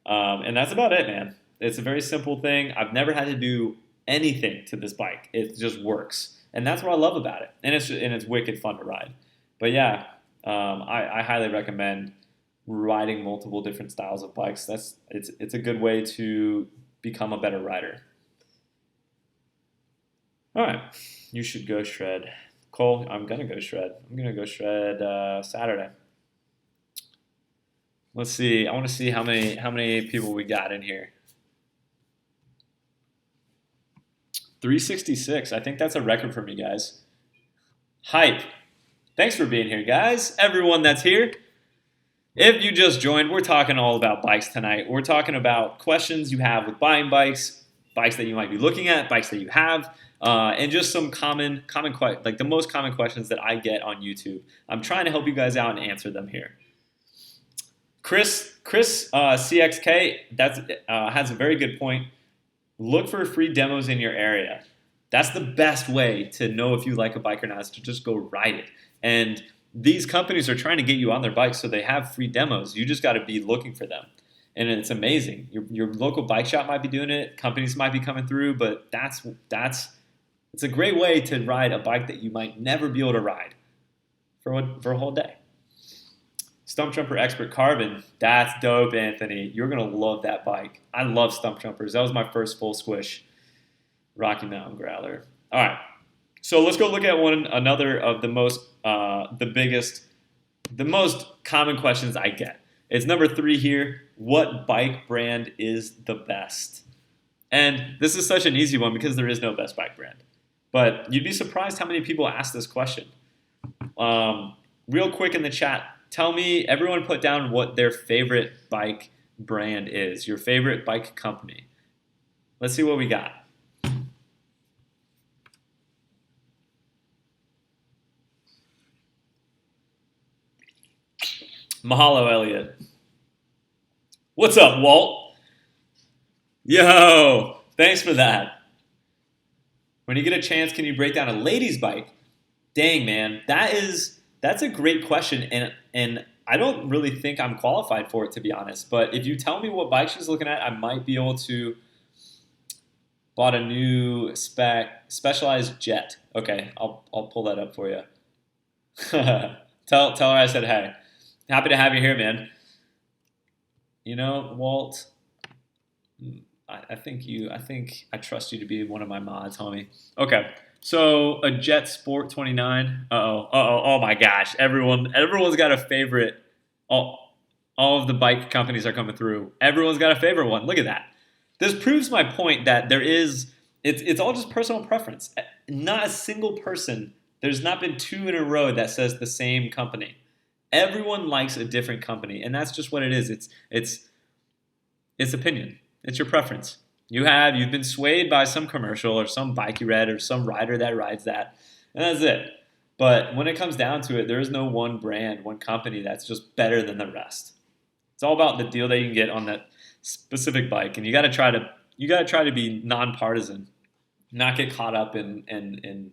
And that's about it, man. It's a very simple thing. I've never had to do anything to this bike. It just works, and that's what I love about it. And it's wicked fun to ride. But yeah, I highly recommend riding multiple different styles of bikes. It's a good way to become a better rider. All right, you should go shred, Cole. I'm gonna go shred. Saturday. Let's see. I want to see how many people we got in here. 366. I think that's a record for me, guys. Hype. Thanks for being here, guys. Everyone that's here. If you just joined, we're talking all about bikes tonight. We're talking about questions you have with buying bikes, bikes that you might be looking at, bikes that you have, and just some like the most common questions that I get on YouTube. I'm trying to help you guys out and answer them here. Chris CXK has a very good point. Look for free demos in your area. That's the best way to know if you like a bike or not, is to just go ride it. And these companies are trying to get you on their bikes, so they have free demos. You just got to be looking for them. And it's amazing. Your local bike shop might be doing it. Companies might be coming through, but it's a great way to ride a bike that you might never be able to ride for a whole day. Stump Jumper Expert Carbon. That's dope, Anthony. You're going to love that bike. I love Stump Jumpers. That was my first full squish Rocky Mountain Growler. All right. So let's go look at another of the most common questions I get. It's number 3 here. What bike brand is the best? And this is such an easy one because there is no best bike brand. But you'd be surprised how many people ask this question. Real quick in the chat, tell me, everyone put down what their favorite bike brand is, your favorite bike company. Let's see what we got. Mahalo, Elliot. What's up, Walt? Yo, thanks for that. When you get a chance, can you break down a lady's bike? Dang, man, that's a great question, and I don't really think I'm qualified for it, to be honest. But if you tell me what bike she's looking at, I might be able to. Bought a new specialized jet. Okay, I'll pull that up for you. Tell her I said hey. Happy to have you here, man. You know, Walt, I think I trust you to be one of my mods, homie. Okay, so a Jet Sport 29. Oh my gosh, everyone's got a favorite. All of the bike companies are coming through. Everyone's got a favorite one. Look at that. This proves my point that it's all just personal preference. Not a single person. There's not been 2 in a row that says the same company. Everyone likes a different company, and that's just what it is. It's opinion. It's your preference. You've been swayed by some commercial or some bike you read or some rider that rides that, and that's it. But when it comes down to it, there is no one brand, one company that's just better than the rest. It's all about the deal that you can get on that specific bike, and you got to try to be nonpartisan, not get caught up in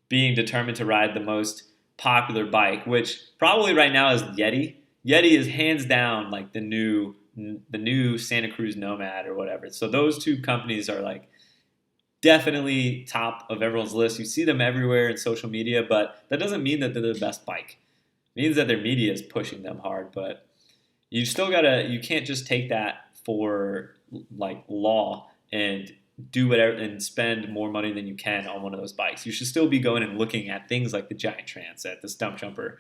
being determined to ride the most popular bike, which probably right now is Yeti. Yeti is hands down like the new Santa Cruz Nomad or whatever. So those 2 companies are like definitely top of everyone's list. You see them everywhere in social media, but that doesn't mean that they're the best bike. It means that their media is pushing them hard, but you can't just take that for like law and do whatever and spend more money than you can on one of those bikes. You should still be going and looking at things like the Giant Transat, the Stump Jumper,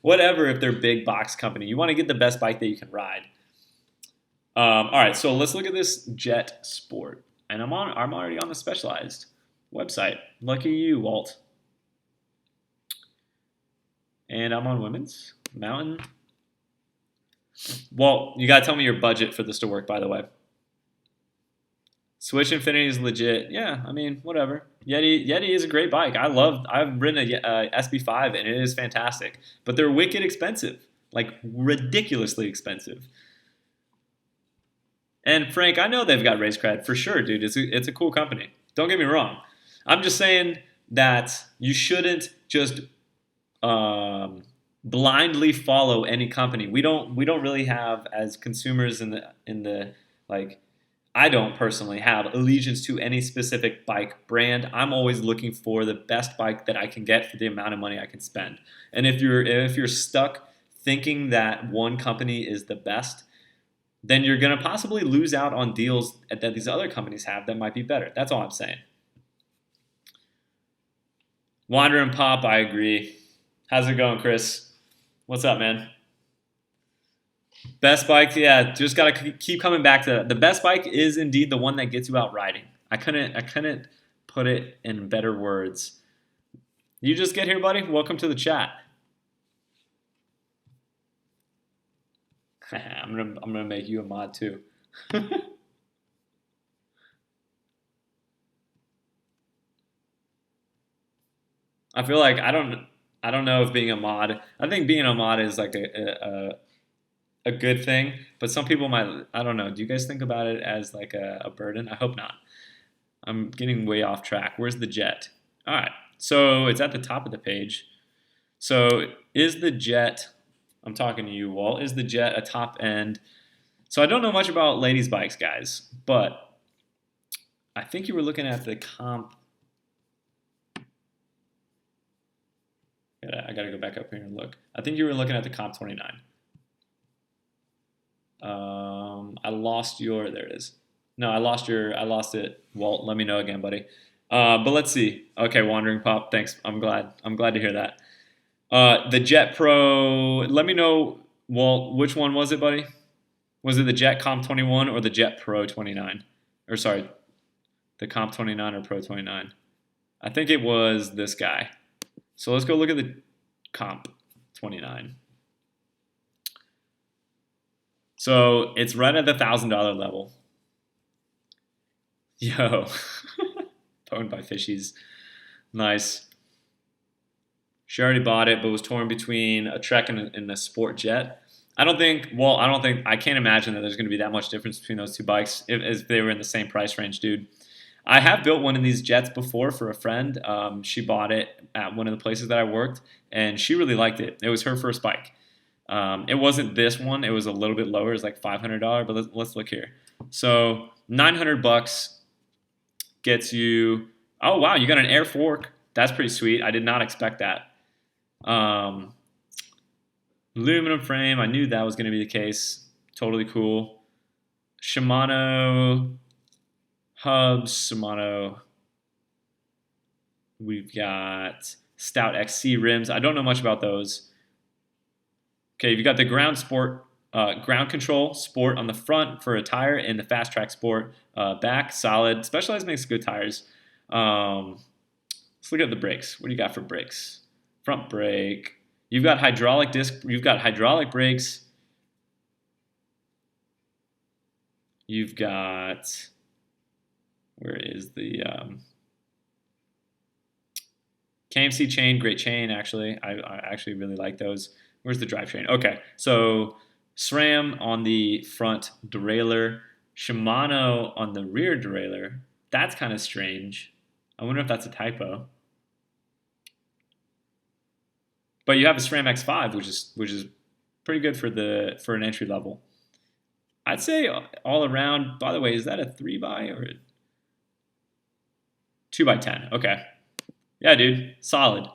whatever. If they're a big box company, you want to get the best bike that you can ride. All right, so let's look at this Jet Sport, and I'm already on the Specialized website. Lucky you, Walt. And I'm on Women's Mountain. Walt, you gotta tell me your budget for this to work, by the way. Switch Infinity is legit. Yeah, I mean, whatever. Yeti is a great bike. I've ridden a SB5 and it is fantastic. But they're wicked expensive, like ridiculously expensive. And Frank, I know they've got race cred for sure, dude. It's a cool company. Don't get me wrong. I'm just saying that you shouldn't just blindly follow any company. We don't really have, as consumers in the like. I don't personally have allegiance to any specific bike brand. I'm always looking for the best bike that I can get for the amount of money I can spend. And if you're stuck thinking that one company is the best, then you're going to possibly lose out on deals that these other companies have that might be better. That's all I'm saying. Wander and Pop, I agree. How's it going, Chris? What's up, man? Best bike, yeah, just gotta keep coming back to that. The best bike is indeed the one that gets you out riding. I couldn't put it in better words. You just get here, buddy. Welcome to the chat. I'm gonna make you a mod too. I feel like I don't know if being a mod. I think being a mod is like a good thing, but some people might, I don't know. Do you guys think about it as like a burden? I hope not. I'm getting way off track. Where's the Jet? All right, so it's at the top of the page. So is the Jet, I'm talking to you, Walt, is the Jet a top end? So I don't know much about ladies' bikes, guys, but I think you were looking at the comp. I got to go back up here and look. I think you were looking at the comp 29. I lost your, there it is. No, I lost it. Walt, let me know again, buddy. But let's see. Okay, Wandering Pop, thanks. I'm glad to hear that. The Jet Pro, let me know, Walt, which one was it, buddy? Was it the Jet Comp 21 or the Jet Pro 29? Or sorry, the Comp 29 or Pro 29? I think it was this guy. So let's go look at the Comp 29. So it's right at the $1,000 level. Yo, owned by Fishies. Nice. She already bought it, but was torn between a Trek and a Sport Jet. I can't imagine that there's going to be that much difference between those two bikes if they were in the same price range, dude. I have built one of these Jets before for a friend. She bought it at one of the places that I worked, and she really liked it. It was her first bike. It wasn't this one. It was a little bit lower. It was like $500, but let's look here. So $900 gets you, oh, wow, you got an air fork. That's pretty sweet. I did not expect that. Aluminum frame. I knew that was going to be the case. Totally cool. Shimano hubs. Shimano. We've got Stout XC rims. I don't know much about those. Okay, you've got the ground control sport on the front for a tire, and the Fast Track Sport back. Solid. Specialized makes good tires. Let's look at the brakes. What do you got for brakes? Front brake. You've got hydraulic disc. You've got hydraulic brakes. You've got, where is the KMC chain? Great chain, actually. I actually really like those. Where's the drivetrain? Okay, so SRAM on the front derailleur, Shimano on the rear derailleur. That's kind of strange. I wonder if that's a typo. But you have a SRAM X5, which is pretty good for an entry level. I'd say all around. By the way, is that a 3x or a 2x10? Okay, yeah, dude, solid.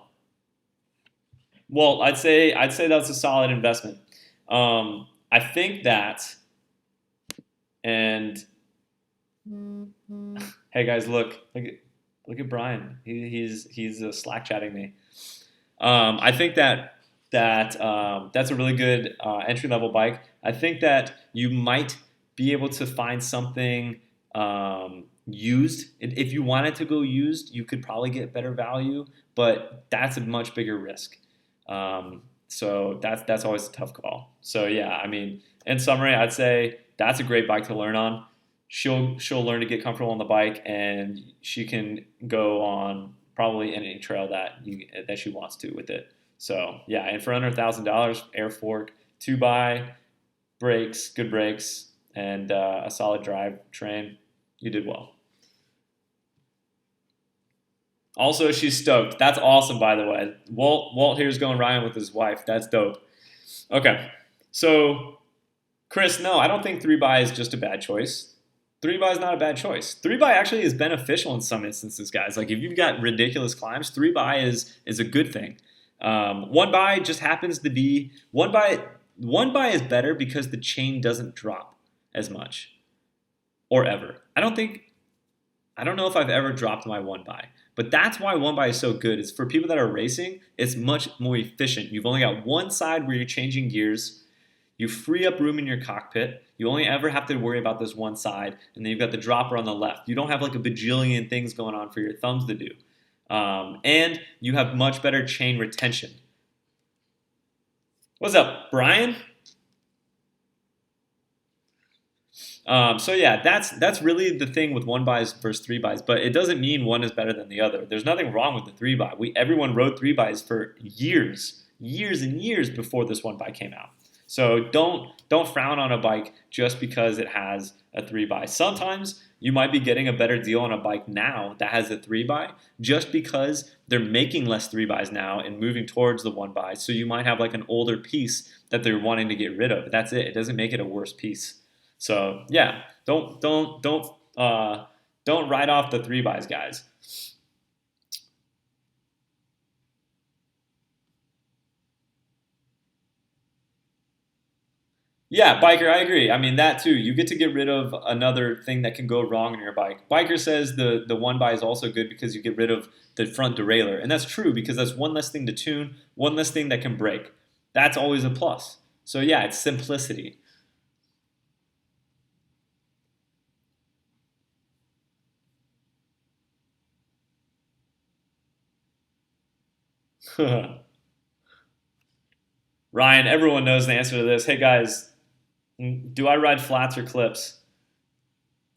Well, I'd say that's a solid investment. I think that, and hey guys, look at Brian. He's Slack chatting me. I think that's a really good entry level bike. I think that you might be able to find something used. If you wanted to go used, you could probably get better value, but that's a much bigger risk. So that's always a tough call. So yeah, I mean, in summary, I'd say that's a great bike to learn on. She'll learn to get comfortable on the bike, and she can go on probably any trail that she wants to with it. So yeah, and for under $1,000, air fork, 2x, brakes, good brakes, and a solid drivetrain, you did well. Also, she's stoked. That's awesome, by the way. Walt here's going riding with his wife. That's dope. Okay, so Chris, no, I don't think 3x is just a bad choice. 3x is not a bad choice. 3x actually is beneficial in some instances, guys. Like if you've got ridiculous climbs, 3x is a good thing. 1x just happens to be 1x is better because the chain doesn't drop as much or ever. I don't know if I've ever dropped my 1x. But that's why 1x is so good. It's for people that are racing, it's much more efficient. You've only got one side where you're changing gears. You free up room in your cockpit. You only ever have to worry about this one side. And then you've got the dropper on the left. You don't have like a bajillion things going on for your thumbs to do. And you have much better chain retention. What's up, Brian? So yeah, that's really the thing with 1x versus 3x, but it doesn't mean one is better than the other. There's nothing wrong with the 3x. Everyone rode 3x for years and years before this 1x came out. So don't frown on a bike just because it has a 3x. Sometimes you might be getting a better deal on a bike now that has a 3x just because they're making less 3x's now and moving towards the 1x. So you might have like an older piece that they're wanting to get rid of. That's it. It doesn't make it a worse piece. So yeah, don't write off the 3x's, guys. Yeah, biker, I agree. I mean that too. You get to get rid of another thing that can go wrong in your bike. Biker says the 1x is also good because you get rid of the front derailleur, and that's true because that's one less thing to tune, one less thing that can break. That's always a plus. So yeah, it's simplicity. Ryan, everyone knows the answer to this. Hey guys, do I ride flats or clips?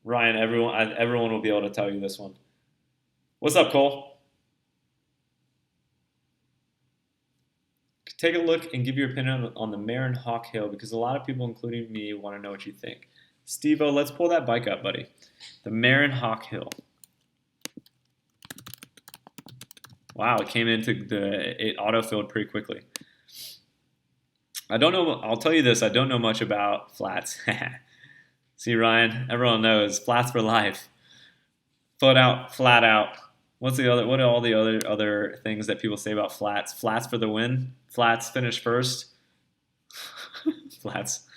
Ryan, everyone will be able to tell you this one. What's up, Cole? Take a look and give your opinion on the Marin Hawktail because a lot of people, including me, want to know what you think. Steve-O, let's pull that bike up, buddy. The Marin Hawktail. Wow, it came into it auto-filled pretty quickly. I don't know. I'll tell you this. I don't know much about flats. See, Ryan, everyone knows flats for life. Foot out, flat out. What's the other? What are all the other things that people say about flats? Flats for the win. Flats finish first. Flats.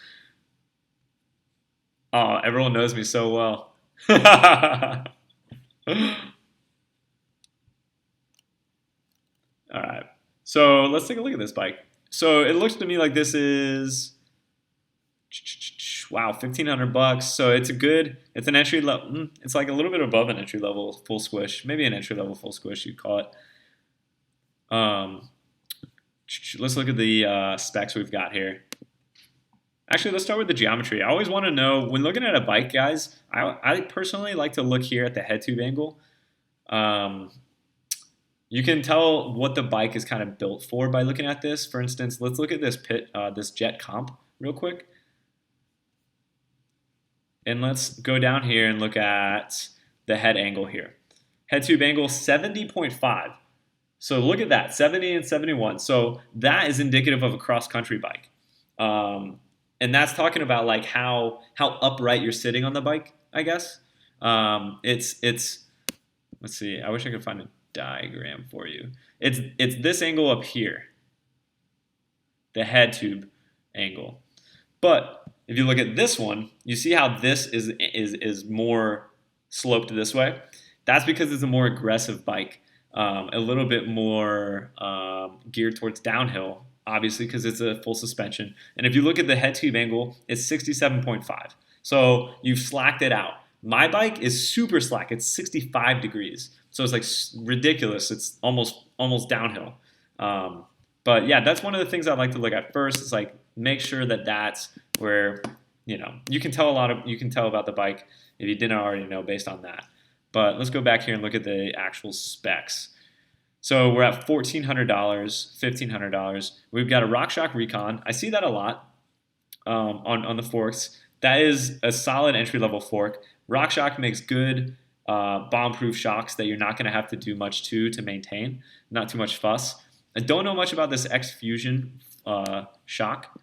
Oh, everyone knows me so well. All right. So let's take a look at this bike. So it looks to me like this is wow, $1,500. So it's a good. It's an entry level. It's like a little bit above an entry level full squish, maybe an entry level full squish you'd call it. Let's look at the specs we've got here. Actually, let's start with the geometry. I always want to know when looking at a bike, guys. I personally like to look here at the head tube angle. You can tell what the bike is kind of built for by looking at this. For instance, let's look at this this jet comp real quick. And let's go down here and look at the head angle here. Head tube angle 70.5. So look at that, 70 and 71. So that is indicative of a cross-country bike. And that's talking about like how upright you're sitting on the bike, I guess. It's let's see, I wish I could find a diagram for you. It's this angle up here, the head tube angle. But if you look at this one, you see how this is more sloped this way. That's because it's a more aggressive bike, a little bit more geared towards downhill, obviously because it's a full suspension. And if you look at the head tube angle, it's 67.5. So you've slacked it out. My bike is super slack. It's 65 degrees. So it's like ridiculous. It's almost downhill. But yeah, that's one of the things I like to look at first. Is like make sure that that's where you can tell about the bike if you didn't already know based on that. But let's go back here and look at the actual specs. So we're at $1,400, $1,500. We've got a RockShox Recon. I see that a lot on the forks. That is a solid entry-level fork. RockShox makes good bomb-proof shocks that you're not going to have to do much to maintain, not too much fuss. I don't know much about this X Fusion shock.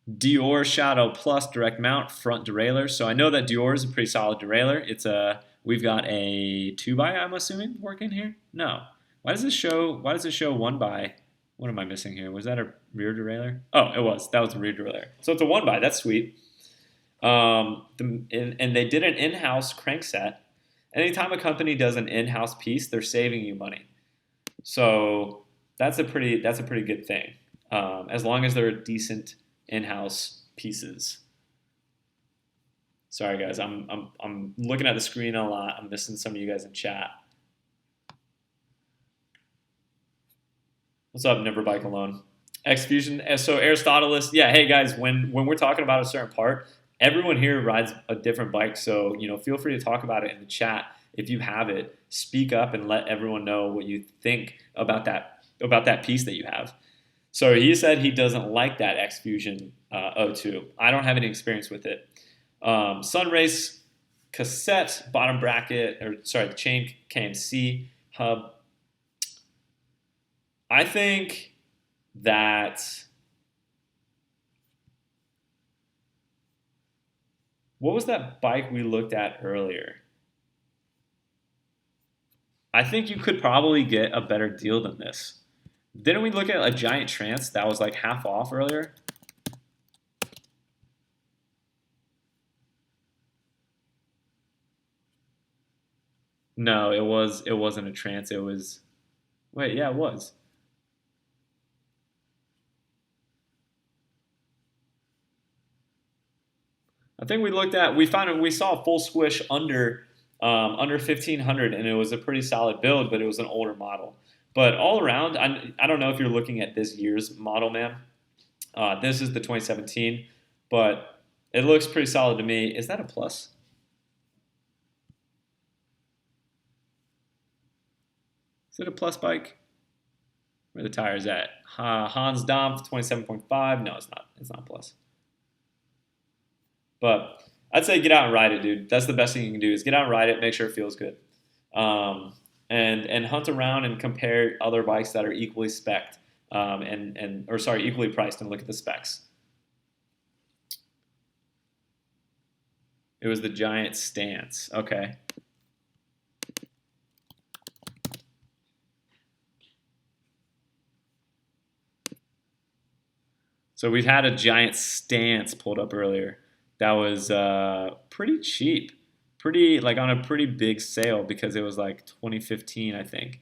Dior Shadow Plus direct mount front derailleur. So I know that Dior is a pretty solid derailleur. We've got a 2x, I'm assuming, working here. No. Why does it show 1x? What am I missing here? Was that a rear derailleur? Oh, it was. That was a rear derailleur. So it's a 1x. That's sweet. And they did an in-house crankset. Anytime a company does an in-house piece, they're saving you money. So that's a pretty good thing. As long as they're decent in-house pieces. Sorry guys, I'm looking at the screen a lot. I'm missing some of you guys in chat. What's up, Never Bike Alone? X Fusion. So Aristotelis, yeah. Hey guys, when we're talking about a certain part, everyone here rides a different bike. So feel free to talk about it in the chat if you have it. Speak up and let everyone know what you think about that piece that you have. So he said he doesn't like that X Fusion 02. I don't have any experience with it. Sunrace cassette, bottom bracket, or sorry, the chain KMC hub. I think that, what was that bike we looked at earlier? I think you could probably get a better deal than this. Didn't we look at a Giant Trance that was like half off earlier? No, it wasn't a Trance. It was, wait, yeah, it was. I think we saw a full squish under 1500, and it was a pretty solid build, but it was an older model. But all around, I don't know if you're looking at this year's model, man. This is the 2017, but it looks pretty solid to me. Is that a plus? Is it a plus bike? Where are the tires at? Hans Dampf 27.5. No, it's not. It's not a plus. But I'd say get out and ride it, dude. That's the best thing you can do is get out and ride it, make sure it feels good. And hunt around and compare other bikes that are equally spec'd equally priced, and look at the specs. It was the Giant Stance. Okay. So we've had a Giant Stance pulled up earlier. That was pretty cheap. Pretty, like on a pretty big sale because it was like 2015, I think.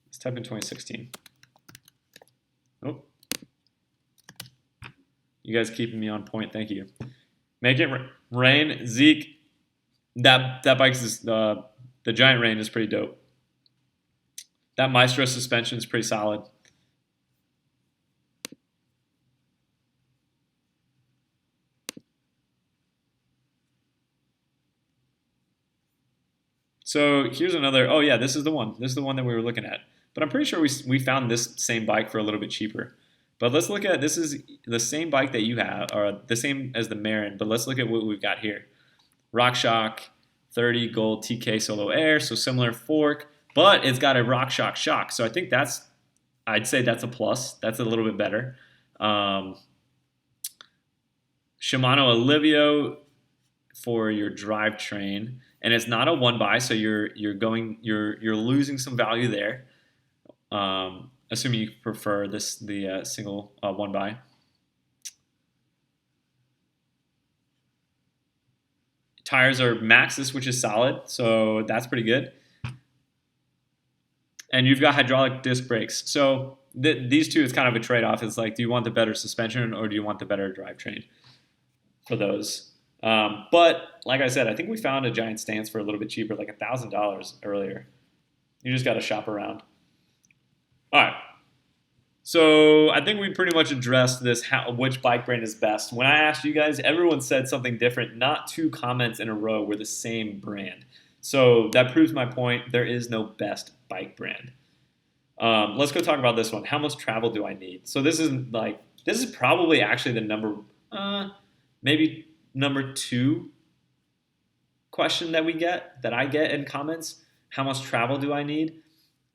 Let's type in 2016. Oh. You guys keeping me on point. Thank you. Make it rain. Zeke, that bike's is, the Giant Rain is pretty dope. That Maestro suspension is pretty solid. So here's another. Oh yeah, this is the one. This is the one that we were looking at. But I'm pretty sure we found this same bike for a little bit cheaper. But let's look at, this is the same bike that you have, or the same as the Marin. But let's look at what we've got here. RockShox 30 Gold TK Solo Air, so similar fork, but it's got a RockShox shock. So I think I'd say that's a plus. That's a little bit better. Shimano Alivio for your drivetrain, and it's not a one buy, so you're losing some value there. Assuming you prefer the single one buy. Tires are Maxxis, which is solid, so that's pretty good. And you've got hydraulic disc brakes. So these two, it's kind of a trade-off. It's like, do you want the better suspension or do you want the better drivetrain for those? But like I said, I think we found a Giant Stance for a little bit cheaper, like $1,000 earlier. You just got to shop around. All right. So I think we pretty much addressed this, which bike brand is best. When I asked you guys, everyone said something different. Not two comments in a row were the same brand. So that proves my point. There is no best bike brand. Let's go talk about this one. How much travel do I need? So this is probably actually the maybe number 2 question that I get in comments. How much travel do I need?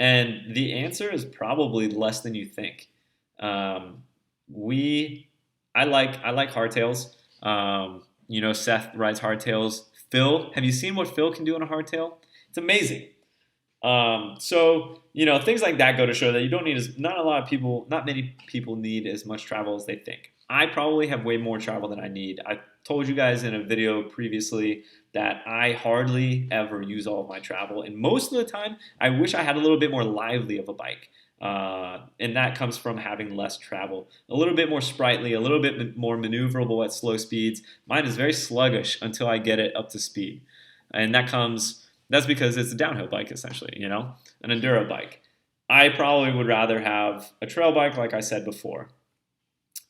And the answer is probably less than you think. I like Hardtails. Seth rides Hardtails. Phil, have you seen what Phil can do on a Hardtail? It's amazing. Things like that go to show that you don't need not many people need as much travel as they think. I probably have way more travel than I need. I told you guys in a video previously that I hardly ever use all of my travel, and most of the time I wish I had a little bit more lively of a bike, and that comes from having less travel, a little bit more sprightly, a little bit more maneuverable at slow speeds. Mine is very sluggish until I get it up to speed, and that's because it's a downhill bike essentially, an enduro bike. I probably would rather have a trail bike, like I said before.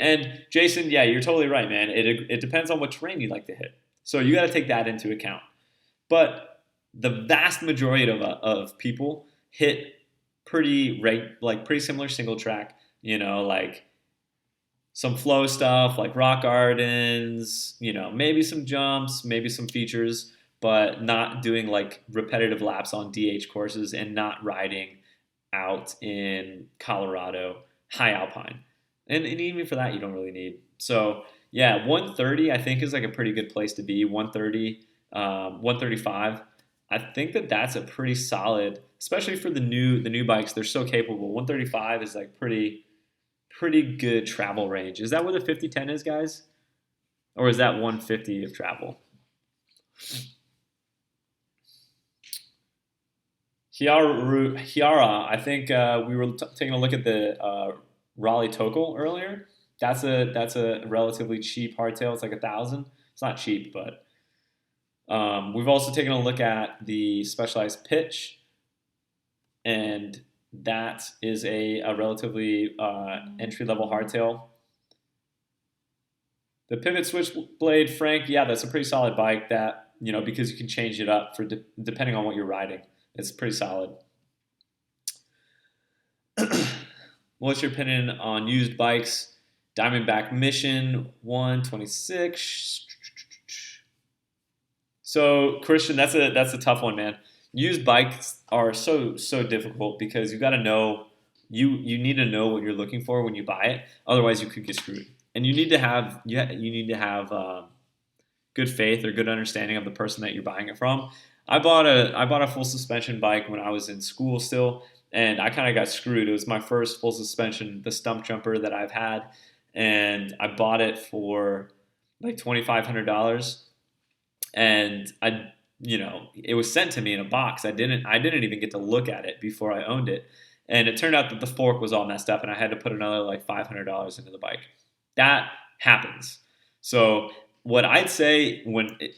And Jason, yeah, you're totally right, man. It depends on what terrain you like to hit. So you got to take that into account. But the vast majority of people hit pretty similar single track. Like some flow stuff, like rock gardens. Maybe some jumps, maybe some features, but not doing like repetitive laps on DH courses and not riding out in Colorado high alpine. And even for that, you don't really need. So yeah, 130 I think is like a pretty good place to be. 130, 135. I think that's a pretty solid, especially for the new bikes. They're so capable. 135 is like pretty good travel range. Is that what the 5010 is, guys? Or is that 150 of travel? Hiara, I think we were taking a look at the Raleigh Tokel earlier. That's a relatively cheap hardtail. It's like 1,000. It's not cheap, but we've also taken a look at the Specialized Pitch, and that is a relatively entry-level hardtail. The Pivot Switchblade, Frank, yeah, that's a pretty solid bike. That because you can change it up for depending on what you're riding. It's pretty solid. What's your opinion on used bikes? Diamondback Mission 126. So Christian, that's a tough one, man. Used bikes are so difficult because you got to know you need to know what you're looking for when you buy it. Otherwise, you could get screwed. And you need to have good faith or good understanding of the person that you're buying it from. I bought a full suspension bike when I was in school still, and I kind of got screwed. It was my first full suspension, the stump jumper that I've had, and I bought it for like $2,500, and it was sent to me in a box. I didn't even get to look at it before I owned it, and it turned out that the fork was all messed up, and I had to put another like $500 into the bike. That happens. So what I'd say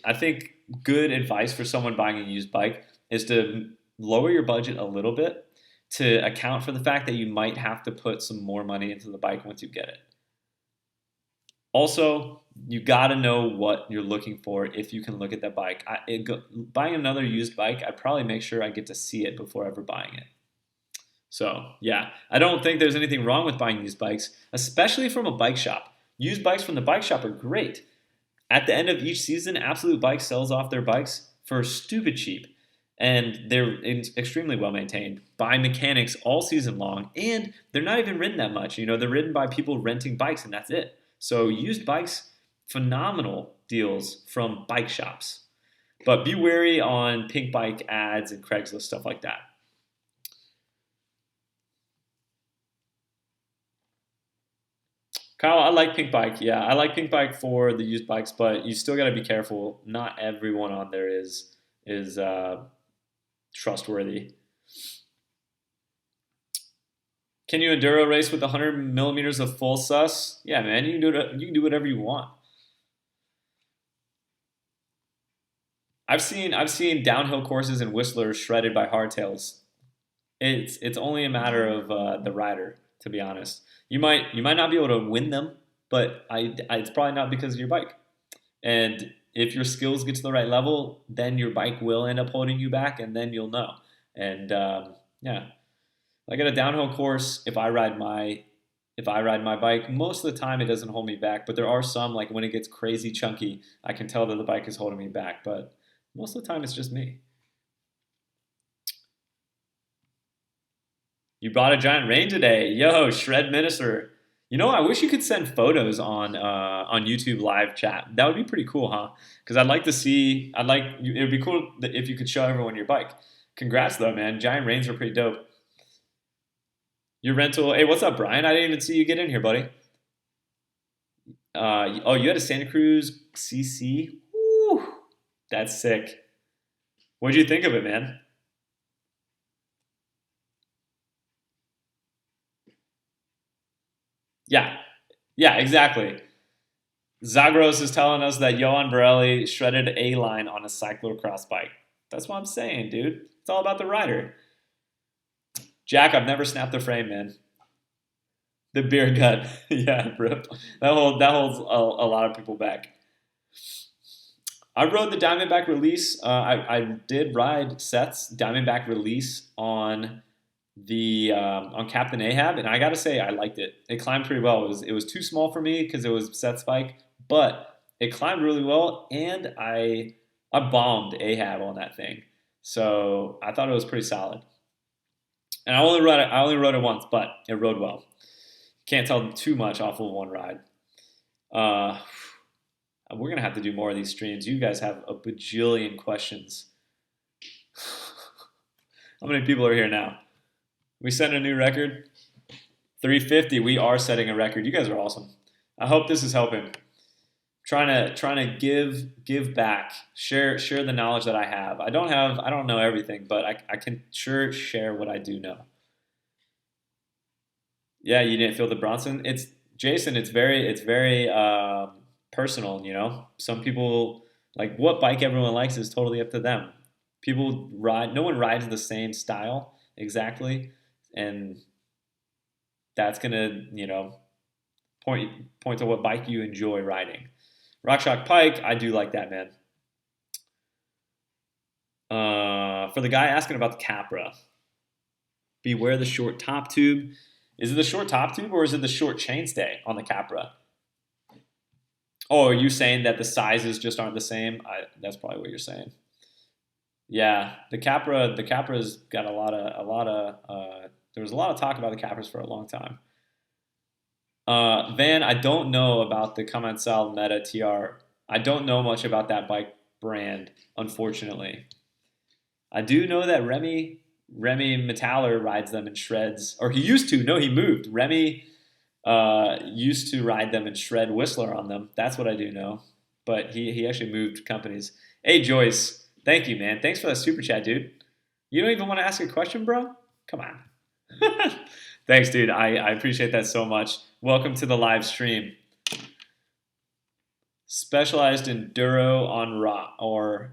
I think good advice for someone buying a used bike is to lower your budget a little bit to account for the fact that you might have to put some more money into the bike once you get it. Also, you got to know what you're looking for if you can look at that bike. Buying another used bike, I'd probably make sure I get to see it before ever buying it. So, yeah, I don't think there's anything wrong with buying used bikes, especially from a bike shop. Used bikes from the bike shop are great. At the end of each season, Absolute Bike sells off their bikes for stupid cheap, and they're extremely well maintained by mechanics all season long, and they're not even ridden that much. They're ridden by people renting bikes, and that's it. So used bikes, phenomenal deals from bike shops. But be wary on pink bike ads and Craigslist, stuff like that. Kyle, I like Pink Bike. Yeah, I like Pink Bike for the used bikes, but you still got to be careful. Not everyone on there is trustworthy. Can you enduro race with 100 millimeters of full sus? Yeah, man, you can do it. You can do whatever you want. I've seen downhill courses in Whistler shredded by hardtails. It's only a matter of the rider, to be honest. You might not be able to win them, but it's probably not because of your bike. And if your skills get to the right level, then your bike will end up holding you back, and then you'll know. And yeah, like at a downhill course, if I ride my bike, most of the time it doesn't hold me back. But there are some, like when it gets crazy chunky, I can tell that the bike is holding me back. But most of the time, it's just me. You brought a giant rain today. Yo, Shred Minister. I wish you could send photos on YouTube live chat. That would be pretty cool, huh? Because I'd like to see. It would be cool if you could show everyone your bike. Congrats, though, man. Giant rains are pretty dope. Your rental. Hey, what's up, Brian? I didn't even see you get in here, buddy. Oh, you had a Santa Cruz CC. Woo, that's sick. What'd you think of it, man? Yeah, yeah, exactly. Zagros is telling us that Johan Borelli shredded a line on a cyclocross bike. That's what I'm saying, dude. It's all about the rider. Jack, I've never snapped the frame, man. The beer gut. Yeah, bro. That holds a lot of people back. I rode the Diamondback release. I did ride Seth's Diamondback release on the on Captain Ahab, and I gotta say I liked it. It climbed pretty well. It was too small for me because it was set spike, but it climbed really well, and I bombed Ahab on that thing, so I thought it was pretty solid. And I only rode it once, but it rode well. Can't tell too much off of one ride. Uh, we're gonna have to do more of these streams. You guys have a bajillion questions. How many people are here now? We set a new record. 350. We are setting a record. You guys are awesome. I hope this is helping. Trying to give back. Share the knowledge that I have. I don't know everything, but I can sure share what I do know. Yeah, you didn't feel the Bronson. It's Jason. It's very personal. You know, some people like what bike everyone likes is totally up to them. People ride. No one rides the same style exactly, and that's gonna point to what bike you enjoy riding. RockShox Pike, I do like that, man. For the guy asking about the Capra, beware the short top tube. Is it the short top tube or is it the short chainstay on the Capra? Oh, are you saying that the sizes just aren't the same? That's probably what you're saying. Yeah, the Capra's got a lot of. There was a lot of talk about the Capras for a long time. Van, I don't know about the Commensal Meta TR. I don't know much about that bike brand, unfortunately. I do know that Remy Metaller rides them in shreds, or he used to. No, he moved. Remy used to ride them and shred Whistler on them. That's what I do know. But he actually moved companies. Hey, Joyce. Thank you, man. Thanks for that super chat, dude. You don't even want to ask a question, bro? Come on. Thanks, dude. I appreciate that so much. Welcome to the live stream. Specialized enduro on rock or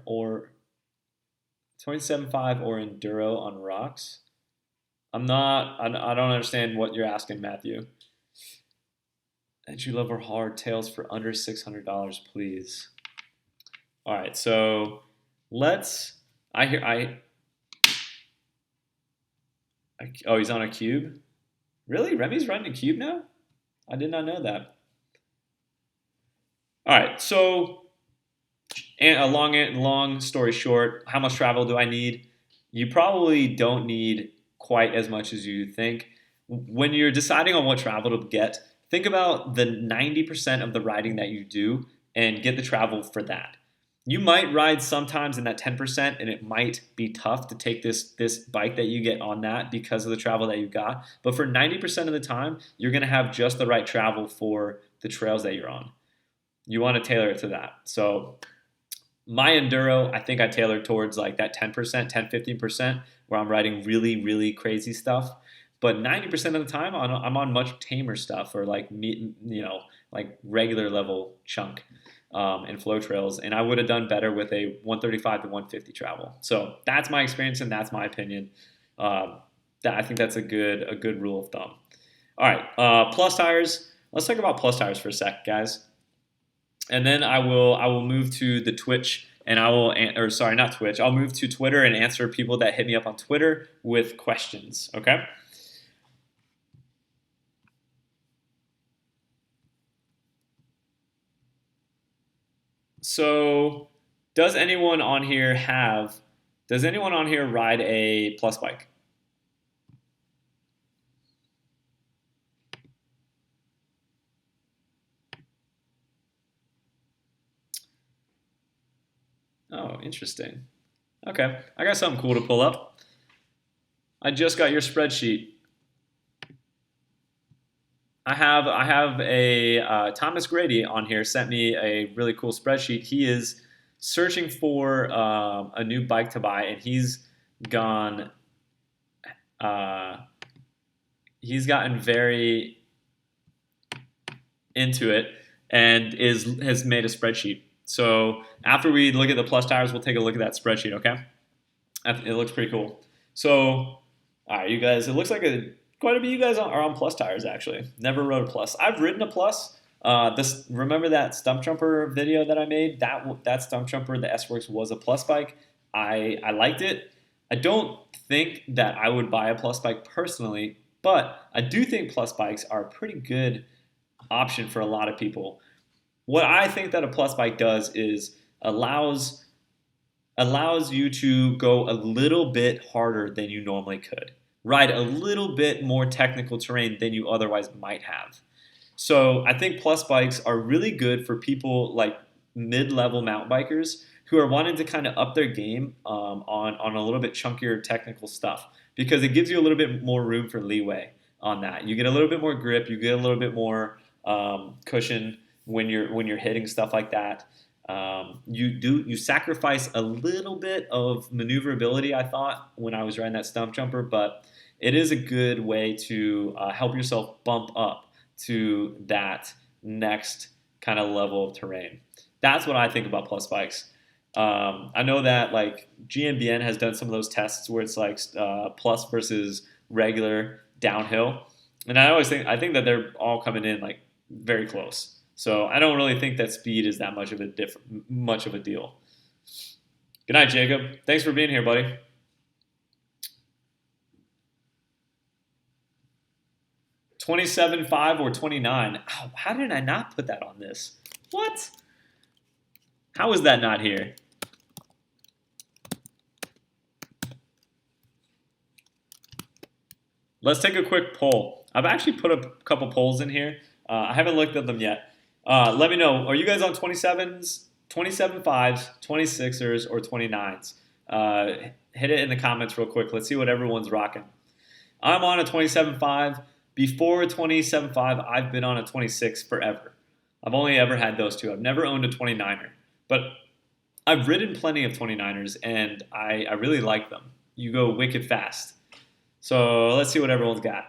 27.5 or enduro on rocks. I don't understand what you're asking, Matthew. Entry level hardtails for under $600, please. All right, so let's. Oh, he's on a cube. Really, Remy's running a cube now? I did not know that. All right, so and a long story short, how much travel do I need? You probably don't need quite as much as you think. When you're deciding on what travel to get, think about the 90% of the riding that you do and get the travel for that. You might ride sometimes in that 10%, and it might be tough to take this bike that you get on that because of the travel that you've got. But for 90% of the time, you're going to have just the right travel for the trails that you're on. You want to tailor it to that. So my enduro, I think I tailored towards like that 10%, 10-15%, where I'm riding really, really crazy stuff. But 90% of the time, I'm on much tamer stuff or like like regular level chunk. And flow trails, and I would have done better with a 135 to 150 travel. So that's my experience, and that's my opinion. I think that's a good rule of thumb. All right, plus tires. Let's talk about plus tires for a sec, guys. And then I will move to the Twitch, and not Twitch. I'll move to Twitter and answer people that hit me up on Twitter with questions. Okay. So, does anyone on here ride a plus bike? Oh, interesting. Okay, I got something cool to pull up. I just got your spreadsheet. I have a Thomas Grady on here sent me a really cool spreadsheet. He is searching for a new bike to buy, and he's gotten very into it and has made a spreadsheet. So after we look at the plus tires, we'll take a look at that spreadsheet. Okay, it looks pretty cool. So all right, you guys, it looks like quite a few of you guys are on plus tires, actually. Never rode a plus. I've ridden a plus. Remember that Stump Jumper video that I made? That Stump Jumper, the S-Works, was a plus bike. I liked it. I don't think that I would buy a plus bike personally, but I do think plus bikes are a pretty good option for a lot of people. What I think that a plus bike does is allows you to go a little bit harder than you normally could, ride a little bit more technical terrain than you otherwise might have. So I think plus bikes are really good for people like mid-level mountain bikers who are wanting to kind of up their game on a little bit chunkier technical stuff because it gives you a little bit more room for leeway on that. You get a little bit more grip, you get a little bit more cushion when you're hitting stuff like that. You sacrifice a little bit of maneuverability, I thought, when I was riding that stump jumper, but it is a good way to help yourself bump up to that next kind of level of terrain. That's what I think about plus bikes. I know that like GMBN has done some of those tests where it's like plus versus regular downhill, and I think that they're all coming in like very close. So I don't really think that speed is that much of a deal. Good night, Jacob. Thanks for being here, buddy. 27.5 or 29. Oh, how did I not put that on this? What? How is that not here? Let's take a quick poll. I've actually put a couple polls in here. I haven't looked at them yet. Let me know. Are you guys on 27s, 27.5s, 26ers, or 29s? Hit it in the comments real quick. Let's see what everyone's rocking. I'm on a 27.5. Before a 27.5, I've been on a 26 forever. I've only ever had those two. I've never owned a 29er. But I've ridden plenty of 29ers, and I really like them. You go wicked fast. So let's see what everyone's got.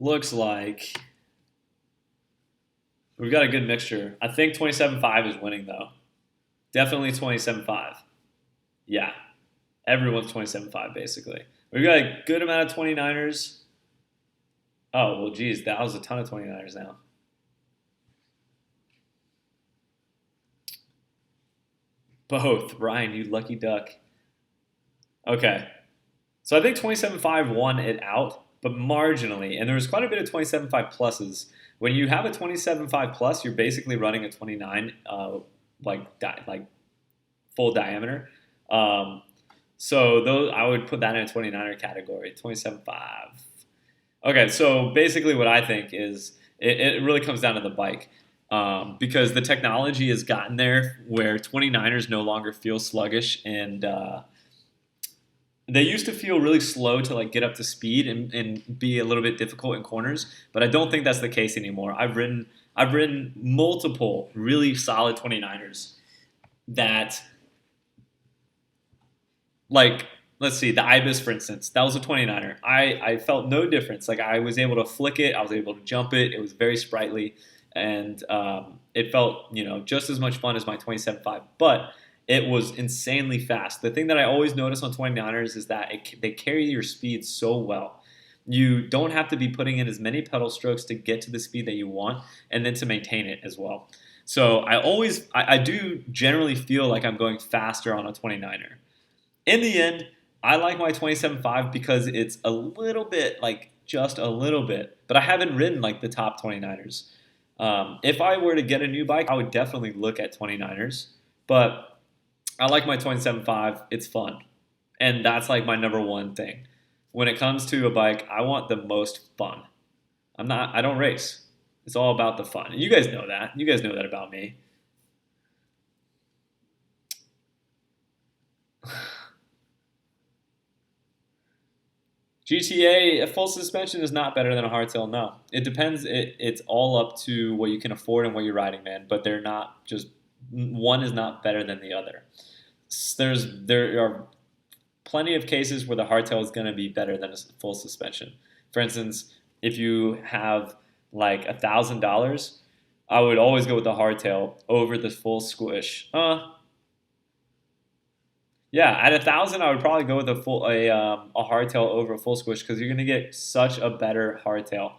Looks like we've got a good mixture. I think 27.5 is winning, though. Definitely 27.5. Yeah. Everyone's 27.5, basically. We've got a good amount of 29ers. Oh, well, geez, that was a ton of 29ers now. Both. Ryan, you lucky duck. Okay. So I think 27.5 won it out, but marginally. And there was quite a bit of 27.5 pluses. When you have a 27.5 plus, you're basically running a 29 like full diameter. So those I would put that in a 29er category, 27.5. Okay, so basically what I think is it really comes down to the bike. Because the technology has gotten there where 29ers no longer feel sluggish, and they used to feel really slow to like get up to speed and be a little bit difficult in corners, but I don't think that's the case anymore. I've ridden multiple really solid 29ers that, like, let's see, the Ibis, for instance, that was a 29er. I felt no difference. Like, I was able to flick it, I was able to jump it, it was very sprightly, and it felt, just as much fun as my 27.5, but it was insanely fast. The thing that I always notice on 29ers is that they carry your speed so well. You don't have to be putting in as many pedal strokes to get to the speed that you want and then to maintain it as well. So I do generally feel like I'm going faster on a 29er. In the end, I like my 27.5 because it's a little bit, like just a little bit, but I haven't ridden like the top 29ers. If I were to get a new bike, I would definitely look at 29ers, but I like my 27.5. It's fun, and that's like my number one thing. When it comes to a bike, I want the most fun. I don't race. It's all about the fun. And you guys know that. You guys know that about me. GTA, a full suspension is not better than a hardtail. No, it depends. It's all up to what you can afford and what you're riding, man. But they're not just one is not better than the other. There are plenty of cases where the hardtail is going to be better than a full suspension. For instance, if you have like $1,000, I would always go with the hardtail over the full squish. Yeah, at 1,000, I would probably go with a hardtail over a full squish because you're going to get such a better hardtail.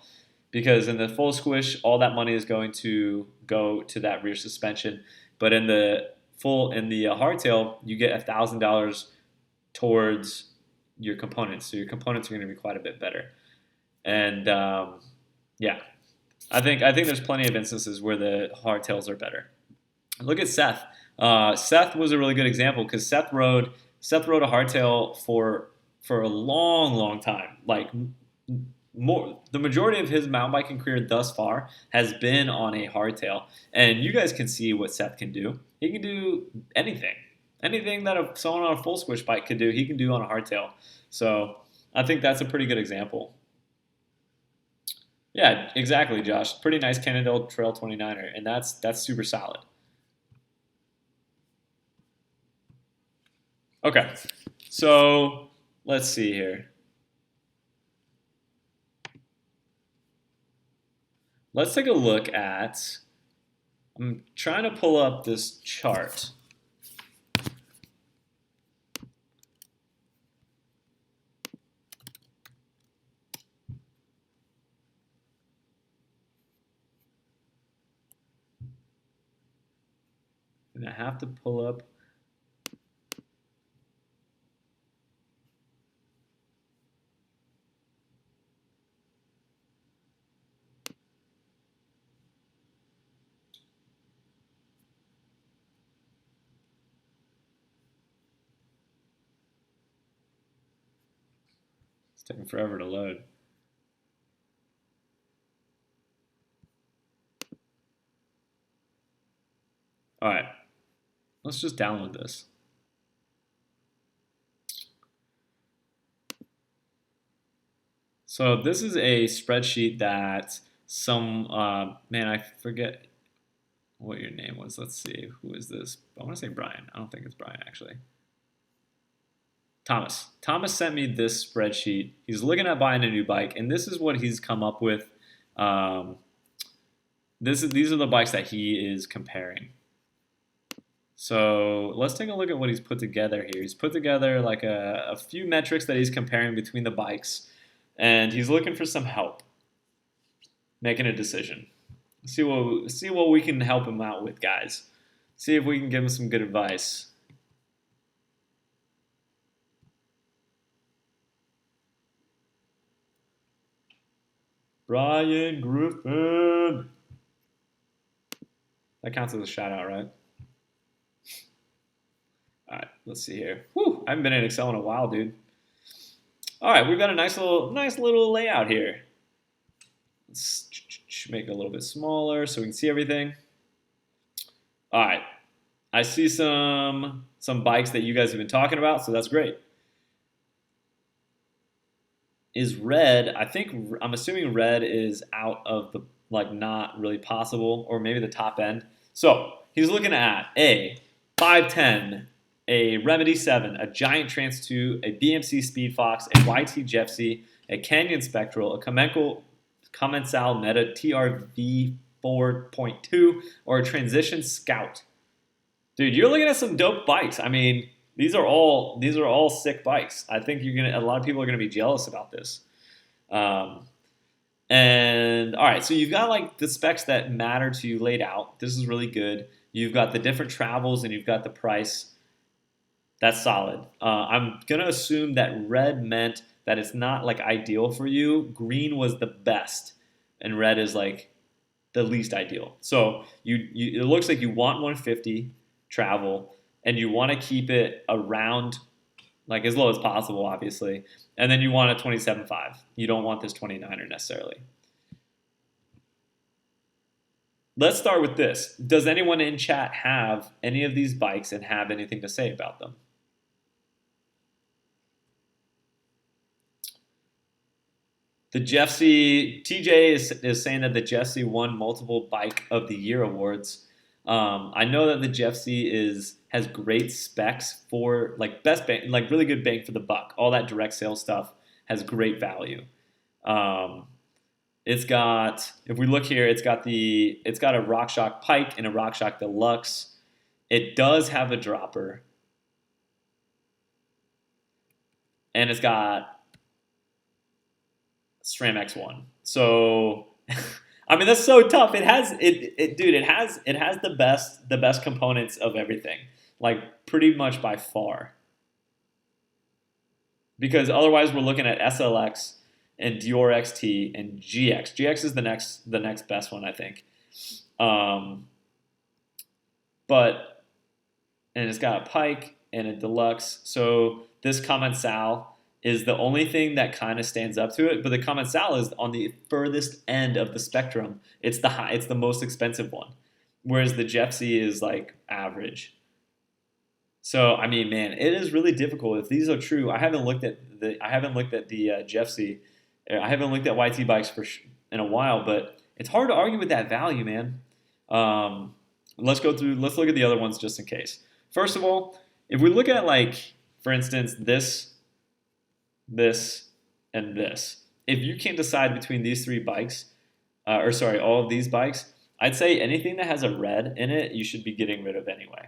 because in the full squish, all that money is going to go to that rear suspension. But in the hardtail, you get $1,000 towards your components. So your components are going to be quite a bit better. And yeah, I think there's plenty of instances where the hardtails are better. Look at Seth. Seth was a really good example because Seth rode a hardtail for a long time. Like the majority of his mountain biking career thus far has been on a hardtail, and you guys can see what Seth can do. He can do anything, anything that someone on a full squish bike could do. He can do on a hardtail. So I think that's a pretty good example. Yeah, exactly, Josh. Pretty nice Cannondale Trail 29er, and that's super solid. Okay, so let's see here. Let's take a look at. I'm trying to pull up this chart. And I have to pull up. It's taking forever to load. All right, let's just download this. So this is a spreadsheet that some, man, I forget what your name was. Let's see, who is this? I want to say Brian. I don't think it's Brian, actually. Thomas. Thomas sent me this spreadsheet. He's looking at buying a new bike, and this is what he's come up with. These are the bikes that he is comparing. So let's take a look at what he's put together here. He's put together like a few metrics that he's comparing between the bikes, and he's looking for some help making a decision. See what we can help him out with, guys. See if we can give him some good advice. Brian Griffin. That counts as a shout out, right? All right, let's see here. Whew, I haven't been in Excel in a while, dude. All right, we've got a nice little layout here. Let's make it a little bit smaller so we can see everything. All right, I see some bikes that you guys have been talking about, so that's great. Is red, I'm assuming red is out of the, like, not really possible, or maybe the top end. So he's looking at a 510, a Remedy 7, a Giant Trans 2, a BMC Speed Fox, a YT Jeffsy, a Canyon Spectral, a Commensal Meta TRV 4.2, or a Transition Scout. Dude, you're looking at some dope bikes. I mean, these are all sick bikes. I think a lot of people are gonna be jealous about this. And all right, so you've got like the specs that matter to you laid out. This is really good. You've got the different travels and you've got the price. That's solid. I'm gonna assume that red meant that it's not like ideal for you. Green was the best, and red is like the least ideal. So it looks like you want 150 travel, and you want to keep it around like as low as possible, obviously, and then you want a 27.5. You don't want this 29er necessarily. Let's start with this. Does anyone in chat have any of these bikes and have anything to say about them? The Jeffsy, TJ is saying that the Jeffsy won multiple Bike of the Year awards. I know that the Jeffsy has great specs for like best bang, like really good bang for the buck. All that direct sale stuff has great value. It's got, if we look here, it's got a RockShox Pike and a RockShox Deluxe. It does have a dropper, and it's got SRAM X1. So I mean, that's so tough. It has dude. It has the best components of everything, like pretty much by far. Because otherwise, we're looking at SLX and Dior XT and GX. GX is the next best one, I think. Um, but and it's got a Pike and a Deluxe. So this Commensal is the only thing that kind of stands up to it. But the Commensal is on the furthest end of the spectrum. It's the high. It's the most expensive one, whereas the Jeffsy is like average. So I mean, man, it is really difficult. If these are true, I haven't looked at the Jeffsy. I haven't looked at YT bikes in a while, but it's hard to argue with that value, man. Um, let's go through. Let's look at the other ones just in case. First of all, if we look at like, for instance, this, and this, if you can't decide between these three bikes, or sorry, all of these bikes, I'd say anything that has a red in it, you should be getting rid of anyway.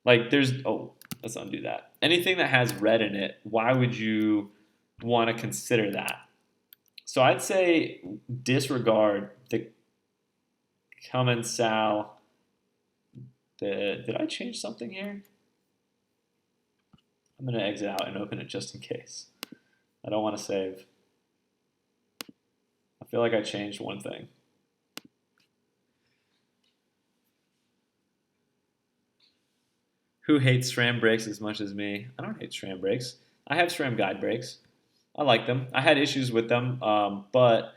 Like let's undo that. Anything that has red in it, why would you want to consider that? So I'd say disregard the Commensal. Did I change something here? I'm going to exit out and open it just in case. I don't want to save. I feel like I changed one thing. Who hates SRAM brakes as much as me? I don't hate SRAM brakes. I have SRAM guide brakes. I like them. I had issues with them, but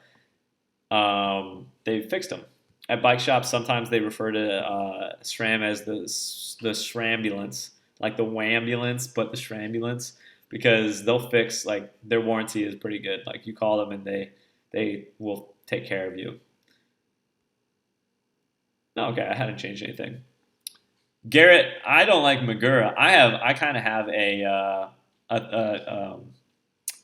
they fixed them. At bike shops, sometimes they refer to SRAM as the SRAmbulance, like the WAmbulance, but the SRAmbulance, because they'll fix, like, their warranty is pretty good. Like, you call them and they will take care of you. No, okay, I hadn't changed anything. Garrett, I don't like Magura. I kind of have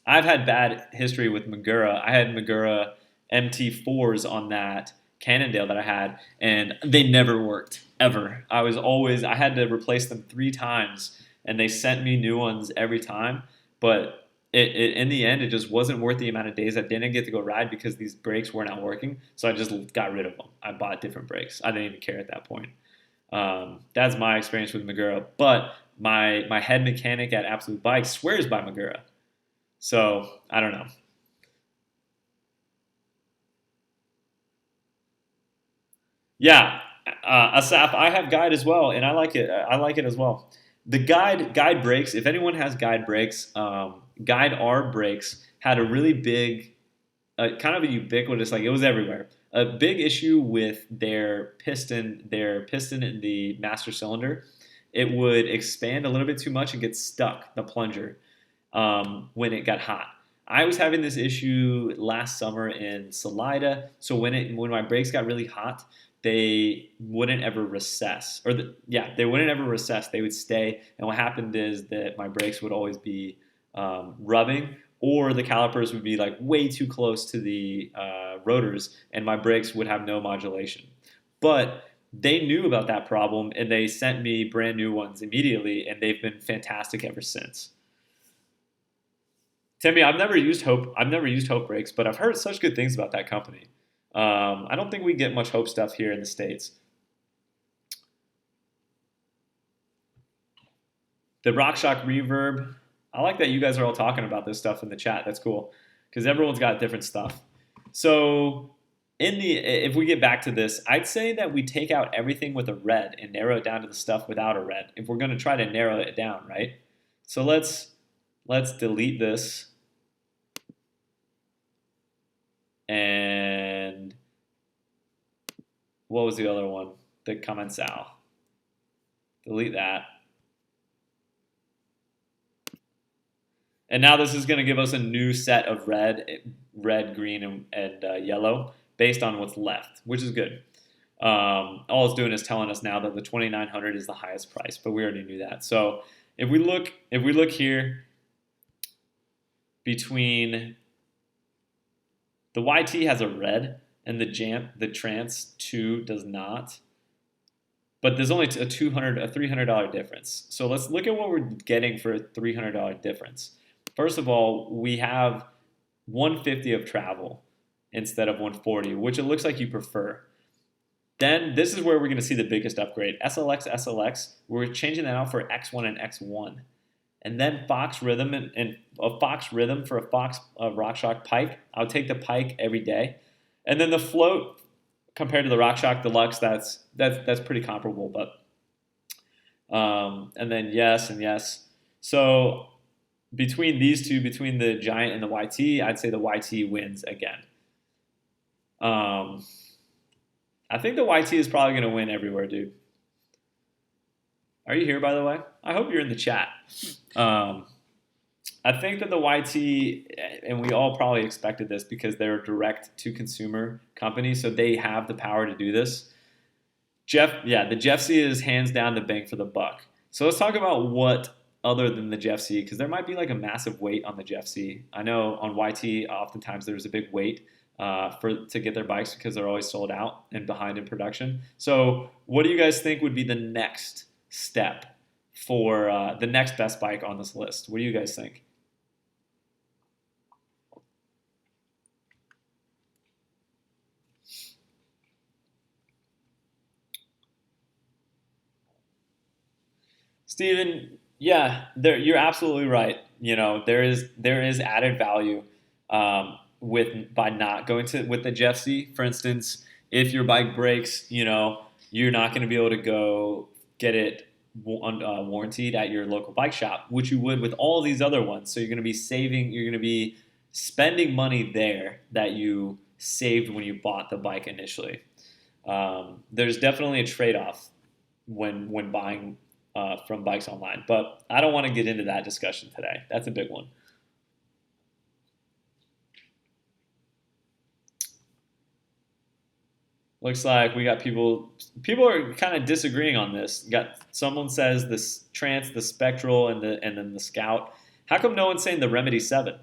I've had bad history with Magura. I had Magura MT4s on that Cannondale that I had, and they never worked ever. I had to replace them 3 times, and they sent me new ones every time. But in the end, it just wasn't worth the amount of days I didn't get to go ride because these brakes were not working. So I just got rid of them. I bought different brakes. I didn't even care at that point. That's my experience with Magura. But my head mechanic at Absolute Bikes swears by Magura. So I don't know. Yeah, Asaf, I have guide as well, and I like it. I like it as well. The guide brakes. If anyone has guide brakes, guide R brakes had a really big, kind of a ubiquitous. Like it was everywhere. A big issue with their piston in the master cylinder. It would expand a little bit too much and get stuck. The plunger when it got hot. I was having this issue last summer in Salida. So when my brakes got really hot, they wouldn't ever recess, they wouldn't ever recess. They would stay, and what happened is that my brakes would always be rubbing, or the calipers would be like way too close to the rotors, and my brakes would have no modulation. But they knew about that problem, and they sent me brand new ones immediately, and they've been fantastic ever since. Timmy, I've never used Hope. I've never used Hope brakes, but I've heard such good things about that company. I don't think we get much Hope stuff here in the States. The RockShox Reverb. I like that you guys are all talking about this stuff in the chat. That's cool because everyone's got different stuff. So if we get back to this, I'd say that we take out everything with a red and narrow it down to the stuff without a red. If we're going to try to narrow it down, right? So let's delete this. And what was the other one? The Commensal. Delete that. And now this is going to give us a new set of red, green, and yellow based on what's left, which is good. All it's doing is telling us now that the 2900 is the highest price, but we already knew that. So if we look here between the YT has a red and the Trance 2 does not. But there's only a $300 difference. So let's look at what we're getting for a $300 difference. First of all, we have 150 of travel, instead of 140, which it looks like you prefer. Then this is where we're going to see the biggest upgrade. SLX, SLX, we're changing that out for X1 and X1. And then Fox Rhythm and a Fox Rhythm for a Fox RockShox Pike. I would take the Pike every day. And then the float compared to the RockShox Deluxe, that's pretty comparable. But and then yes and yes. So between these two, between the Giant and the YT, I'd say the YT wins again. I think the YT is probably going to win everywhere, dude. Are you here, by the way? I hope you're in the chat. I think that the YT, and we all probably expected this because they're a direct-to-consumer company, so they have the power to do this. The Jeff C is hands down the bang for the buck. So let's talk about what other than the Jeff C, because there might be like a massive wait on the Jeff C. I know on YT, oftentimes there's a big wait to get their bikes because they're always sold out and behind in production. So what do you guys think would be the next step for the next best bike on this list? What do you guys think? Steven, yeah, you're absolutely right. You know, there is added value by not going with the Jeff C. For instance, if your bike breaks, you know, you're not going to be able to go get it warranted at your local bike shop, which you would with all these other ones. So you're going to be spending money there that you saved when you bought the bike initially. There's definitely a trade-off when buying from bikes online, but I don't want to get into that discussion today. That's a big one. Looks like we got people are kind of disagreeing on this. Someone says this Trance, the Spectral, and then the Scout. How come no one's saying the Remedy 7?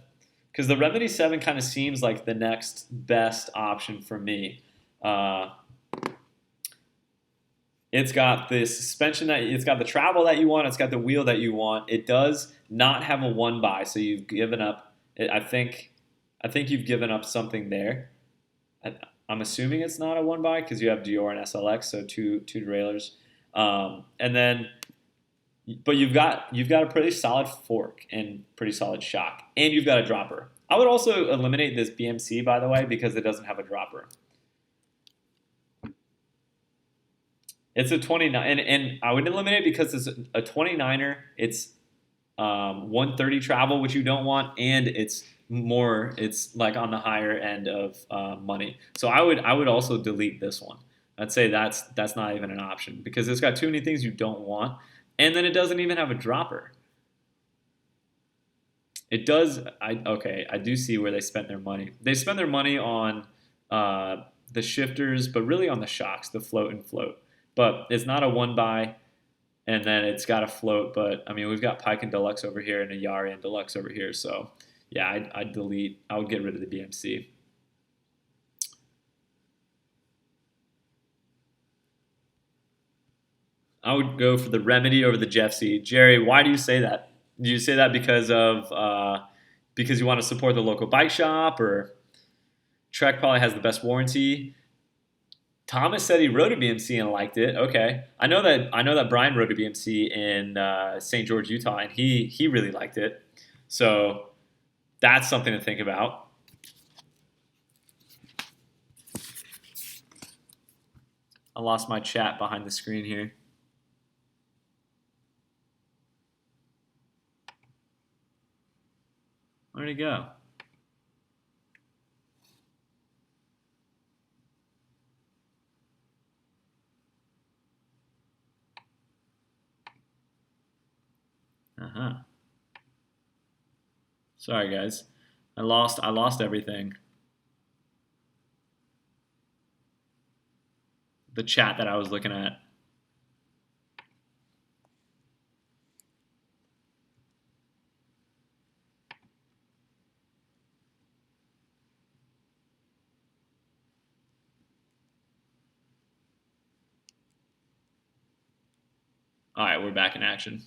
Because the Remedy 7 kind of seems like the next best option for me. It's got the suspension it's got the travel that you want. It's got the wheel that you want. It does not have a one by, so you've given up. I think you've given up something there. I'm assuming it's not a one by because you have Dior and SLX, so two derailleurs, but you've got a pretty solid fork and pretty solid shock, and you've got a dropper. I would also eliminate this BMC, by the way, because it doesn't have a dropper. It's a 29, and I would eliminate it because it's a 29er. It's 130 travel, which you don't want, and it's like on the higher end of money. So I would also delete this one. I'd say that's not even an option because it's got too many things you don't want, and then it doesn't even have a dropper. It does. I do see where they spent their money. They spent their money on the shifters, but really on the shocks, the float and float. But it's not a one by, and then it's got a float. But I mean, we've got Pike and Deluxe over here and a Yari and Deluxe over here. So yeah, I'd delete. I would get rid of the BMC. I would go for the Remedy over the Jeff C. Jerry, why do you say that? Do you say that because you want to support the local bike shop, or Trek probably has the best warranty? Thomas said he rode a BMC and liked it. Okay, I know that Brian rode a BMC in St. George, Utah, and he really liked it. So that's something to think about. I lost my chat behind the screen here. Where'd it go? Sorry, guys. I lost everything. The chat that I was looking at. All right, we're back in action.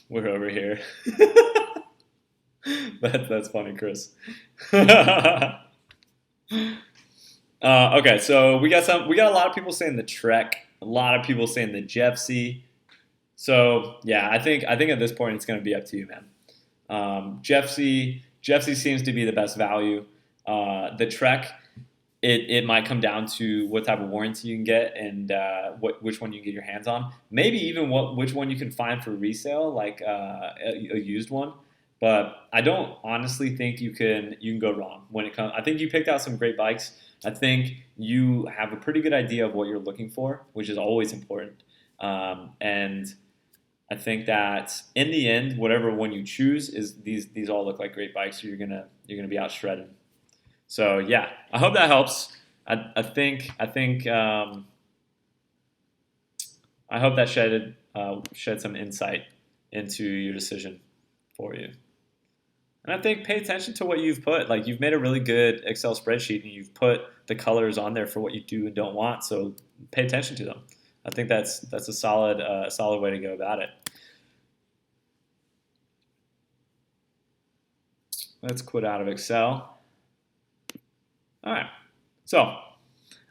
We're over here. That's funny, Chris. Okay, so we got a lot of people saying the Trek, a lot of people saying the Jeffsy. So yeah, I think at this point it's going to be up to you, man. Jeffsy seems to be the best value. The Trek, it might come down to what type of warranty you can get and which one you can get your hands on. Maybe even which one you can find for resale, like a used one. But I don't honestly think you can go wrong when it comes. I think you picked out some great bikes. I think you have a pretty good idea of what you're looking for, which is always important. And I think that in the end, whatever one you choose is these all look like great bikes. So you're gonna be out shredded. So yeah, I hope that helps. I hope that shed some insight into your decision for you. And I think pay attention to what you've put. Like you've made a really good Excel spreadsheet and you've put the colors on there for what you do and don't want. So pay attention to them. I think that's a solid way to go about it. Let's quit out of Excel. All right. So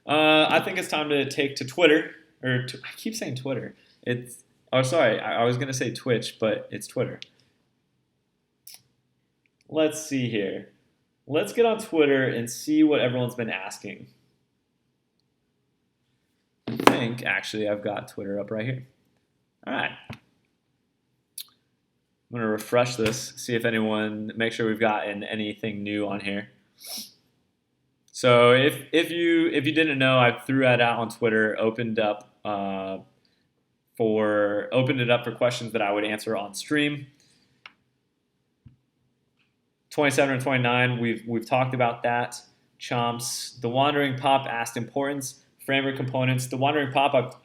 I think it's time to take to Twitter. I keep saying Twitter. Sorry, I was gonna say Twitch, but it's Twitter. Let's see here. Let's get on Twitter and see what everyone's been asking. I think actually I've got Twitter up right here. All right. I'm gonna refresh this, see if make sure we've gotten anything new on here. So if you didn't know, I threw that out on Twitter, opened it up for questions that I would answer on stream. 27 and 29, we've talked about that. Chomps, the Wandering Pop asked importance, framer components. The Wandering Pop,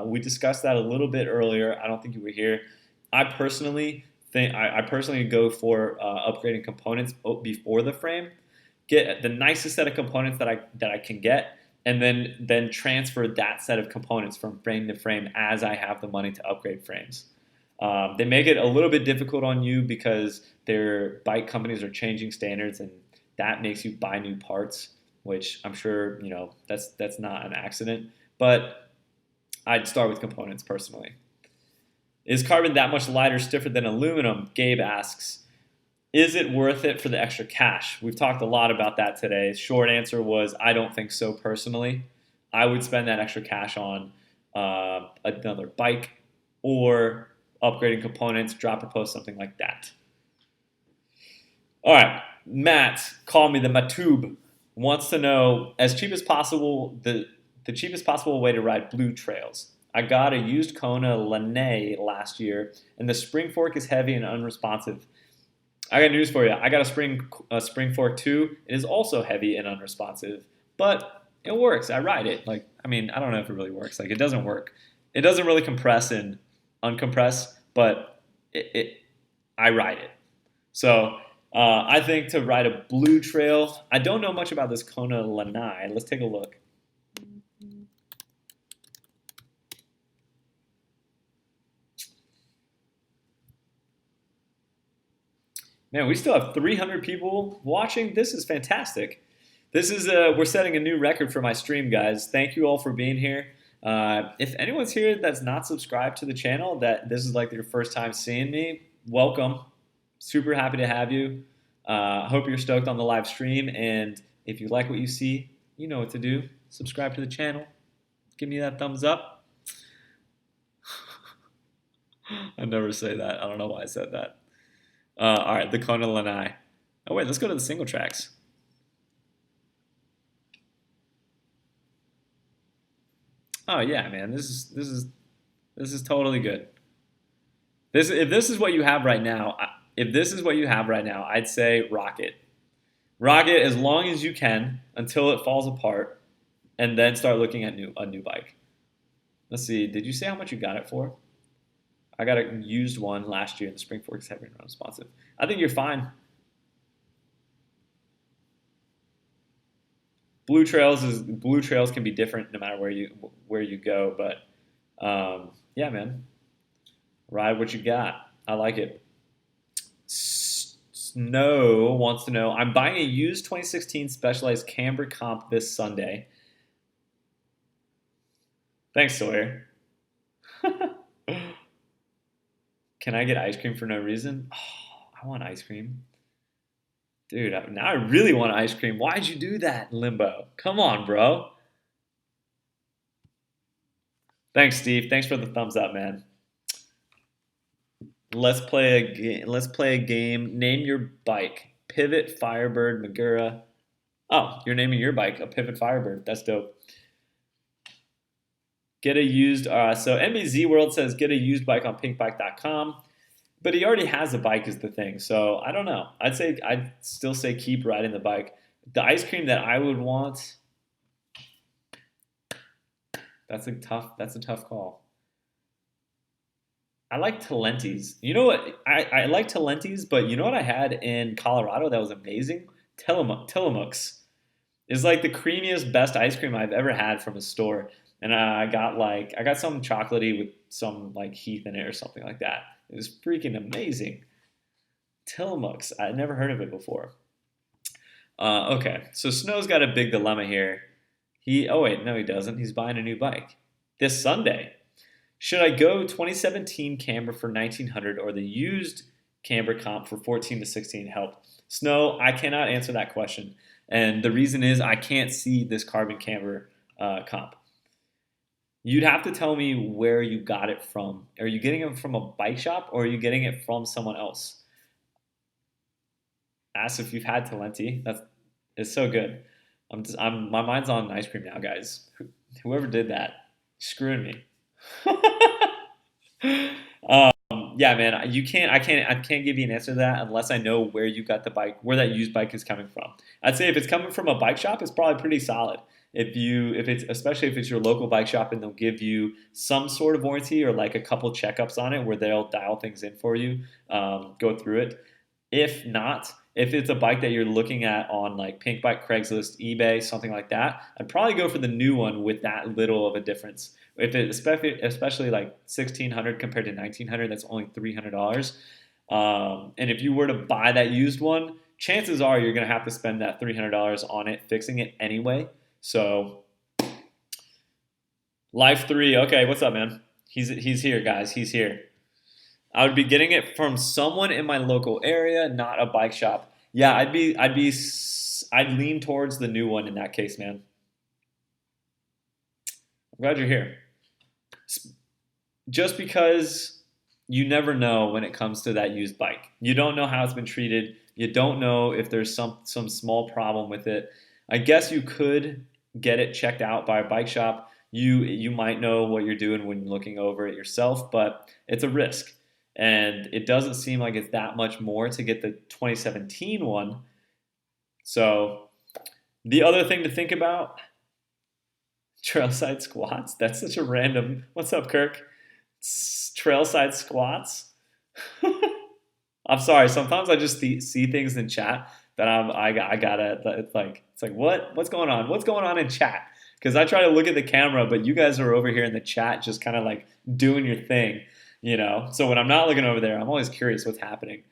we discussed that a little bit earlier. I don't think you were here. I personally go for upgrading components before the frame. Get the nicest set of components that I can get, and then transfer that set of components from frame to frame as I have the money to upgrade frames. They make it a little bit difficult on you because their bike companies are changing standards, and that makes you buy new parts, which I'm sure that's not an accident. But I'd start with components personally. Is carbon that much lighter, stiffer than aluminum? Gabe asks. Is it worth it for the extra cash? We've talked a lot about that today. Short answer was I don't think so personally. I would spend that extra cash on another bike or upgrading components, drop or post, something like that. All right, Matt, call me the Matube, wants to know as cheap as possible the cheapest possible way to ride blue trails. I got a used Kona Lene last year, and the spring fork is heavy and unresponsive. I got news for you. I got a spring fork too. It is also heavy and unresponsive, but it works. I ride it. I don't know if it really works. It doesn't work. It doesn't really compress and uncompress, but I ride it. So I think to ride a blue trail, I don't know much about this Kona Lanai. Let's take a look. Man, we still have 300 people watching. This is fantastic. We're setting a new record for my stream, guys. Thank you all for being here. If anyone's here that's not subscribed to the channel, that this is their first time seeing me, welcome. Super happy to have you. Hope you're stoked on the live stream. And if you like what you see, you know what to do. Subscribe to the channel. Give me that thumbs up. I never say that. I don't know why I said that. All right, the Kona Lanai. Oh wait, let's go to the Singletracks. Oh yeah, man, this is totally good. If this is what you have right now, I'd say rock it. Rock it as long as you can until it falls apart, and then start looking at a new bike. Let's see. Did you say how much you got it for? I got a used one last year, and the spring fork is heavy and unresponsive. I think you're fine. Blue trails can be different no matter where you go, but yeah, man, ride what you got. I like it. Snow wants to know, I'm buying a used 2016 Specialized Camber Comp this Sunday. Thanks, Sawyer. Can I get ice cream for no reason? Oh, I want ice cream. Dude, now I really want ice cream. Why'd you do that, Limbo? Come on, bro. Thanks, Steve. Thanks for the thumbs up, man. Let's play a game. Let's play a game. Name your bike. Pivot, Firebird, Magura. Oh, you're naming your bike a Pivot Firebird. That's dope. Get a used. So MBZ World says get a used bike on pinkbike.com, but he already has a bike is the thing. So I don't know. I'd still say keep riding the bike. The ice cream that I would want. That's a tough call. I like Talenti's. You know what? I like Talenti's, but you know what I had in Colorado that was amazing? Tillamook's. It's like the creamiest, best ice cream I've ever had from a store. And I got some chocolatey with some like heath in it or something like that. It was freaking amazing. Tillamook's. I'd never heard of it before. Okay, so Snow's got a big dilemma here. Oh wait, no he doesn't. He's buying a new bike this Sunday. Should I go 2017 Camber for 1900 or the used Camber comp for 14 to 16? Help. Snow, I cannot answer that question. And the reason is I can't see this carbon camber comp. You'd have to tell me where you got it from. Are you getting it from a bike shop or are you getting it from someone else? Ask if you've had Talenti. It's so good. My mind's on ice cream now, guys. Whoever did that, screwing me. Yeah, man. I can't give you an answer to that unless I know where you got the bike, where that used bike is coming from. I'd say if it's coming from a bike shop, it's probably pretty solid. Especially if it's your local bike shop and they'll give you some sort of warranty or like a couple checkups on it where they'll dial things in for you, go through it. If not, if it's a bike that you're looking at on like Pink Bike, Craigslist, eBay, something like that, I'd probably go for the new one with that little of a difference. If it especially like 1600 compared to 1900, that's only $300. And if you were to buy that used one, chances are you're gonna have to spend that $300 on it fixing it anyway. So, Life 3, okay, what's up, man? He's here, guys. He's here. I would be getting it from someone in my local area, not a bike shop. Yeah, I'd lean towards the new one in that case, man. I'm glad you're here. Just because you never know when it comes to that used bike. You don't know how it's been treated. You don't know if there's some small problem with it. I guess you could get it checked out by a bike shop. You might know what you're doing when looking over it yourself, but it's a risk. And it doesn't seem like it's that much more to get the 2017 one. So the other thing to think about, trailside squats. That's such a random, what's up, Kirk? Trailside squats? I'm sorry, sometimes I just see things in chat that I gotta, it's like what's going on? What's going on in chat? Because I try to look at the camera, but you guys are over here in the chat just kind of like doing your thing, you know? So when I'm not looking over there, I'm always curious what's happening.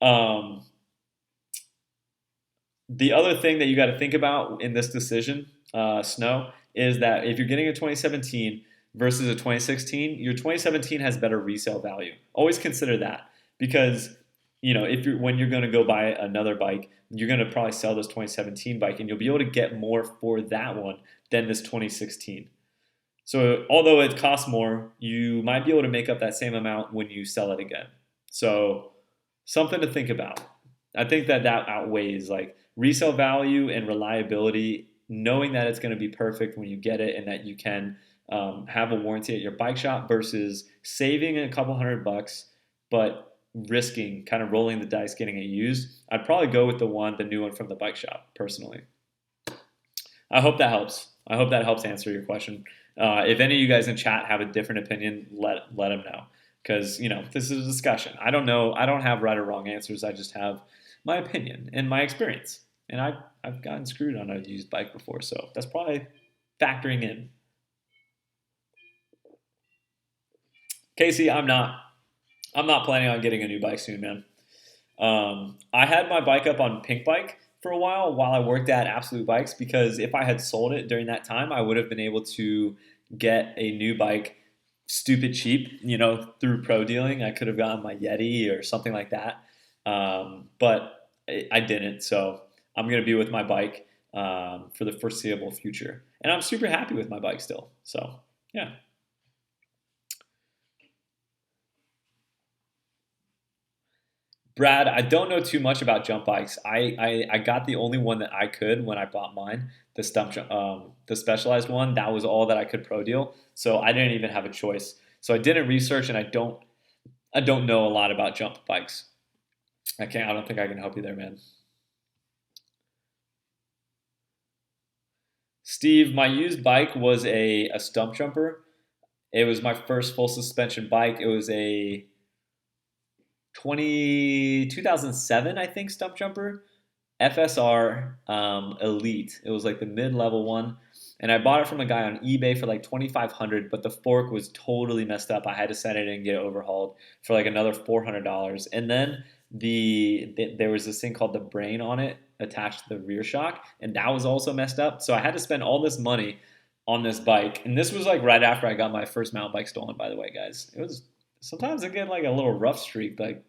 The other thing that you got to think about in this decision, Snow, is that if you're getting a 2017 versus a 2016, your 2017 has better resale value. Always consider that because when you're going to go buy another bike, you're going to probably sell this 2017 bike and you'll be able to get more for that one than this 2016. So although it costs more, you might be able to make up that same amount when you sell it again. So something to think about. I think that outweighs like resale value and reliability, knowing that it's going to be perfect when you get it and that you can have a warranty at your bike shop versus saving a couple $100 but risking kind of rolling the dice getting it used. I'd probably go with the new one from the bike shop personally. I hope that helps. I hope that helps answer your question. If any of you guys in chat have a different opinion, let them know because this is a discussion. I don't know. I don't have right or wrong answers. I just have my opinion and my experience. And I've gotten screwed on a used bike before, so that's probably factoring in. Casey, I'm not planning on getting a new bike soon, man. I had my bike up on Pink Bike for a while I worked at Absolute Bikes, because if I had sold it during that time, I would have been able to get a new bike stupid cheap, through pro dealing. I could have gotten my Yeti or something like that. But I didn't. So I'm going to be with my bike for the foreseeable future. And I'm super happy with my bike still. So, yeah. Brad, I don't know too much about jump bikes. I got the only one that I could when I bought mine, the specialized one. That was all that I could pro deal. So I didn't even have a choice. So I didn't research, and I don't know a lot about jump bikes. I don't think I can help you there, man. Steve, my used bike was a stump jumper. It was my first full suspension bike. It was a 2007, I think, stump jumper. FSR Elite. It was like the mid-level one, and I bought it from a guy on eBay for like 2,500. But the fork was totally messed up. I had to send it in and get it overhauled for like another $400. And then there was this thing called the brain on it attached to the rear shock, and that was also messed up. So I had to spend all this money on this bike, and this was like right after I got my first mountain bike stolen. By the way, guys, it was sometimes I get like a little rough streak. Like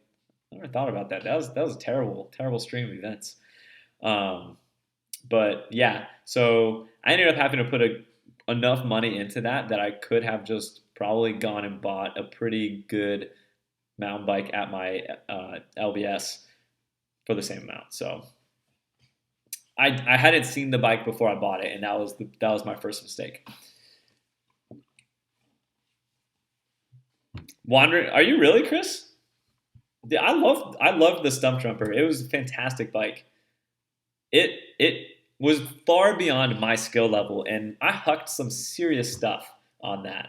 I never thought about that. That was a terrible string of events. Um, but yeah, so I ended up having to put enough money into that I could have just probably gone and bought a pretty good mountain bike at my LBS for the same amount. So I hadn't seen the bike before I bought it, and that was my first mistake. Wandering, are you really, Chris? Yeah, I loved the stump jumper. It was a fantastic bike. It was far beyond my skill level, and I hucked some serious stuff on that.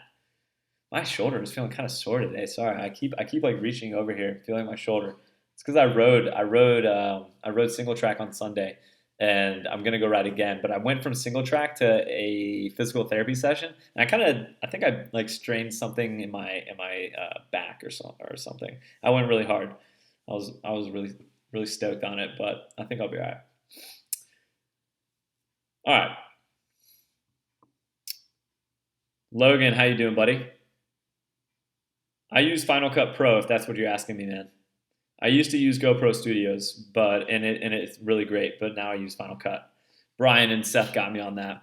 My shoulder is feeling kind of sore today. Sorry, I keep like reaching over here, feeling my shoulder. It's because I rode Singletrack on Sunday, and I'm gonna go ride again. But I went from Singletrack to a physical therapy session, and I think I like strained something in my back or something. I went really hard. I was really stoked on it, but I think I'll be all right. All right, Logan, how you doing, buddy? I use Final Cut Pro, if that's what you're asking me, man. I used to use GoPro Studios, and it's really great, but now I use Final Cut. Brian and Seth got me on that.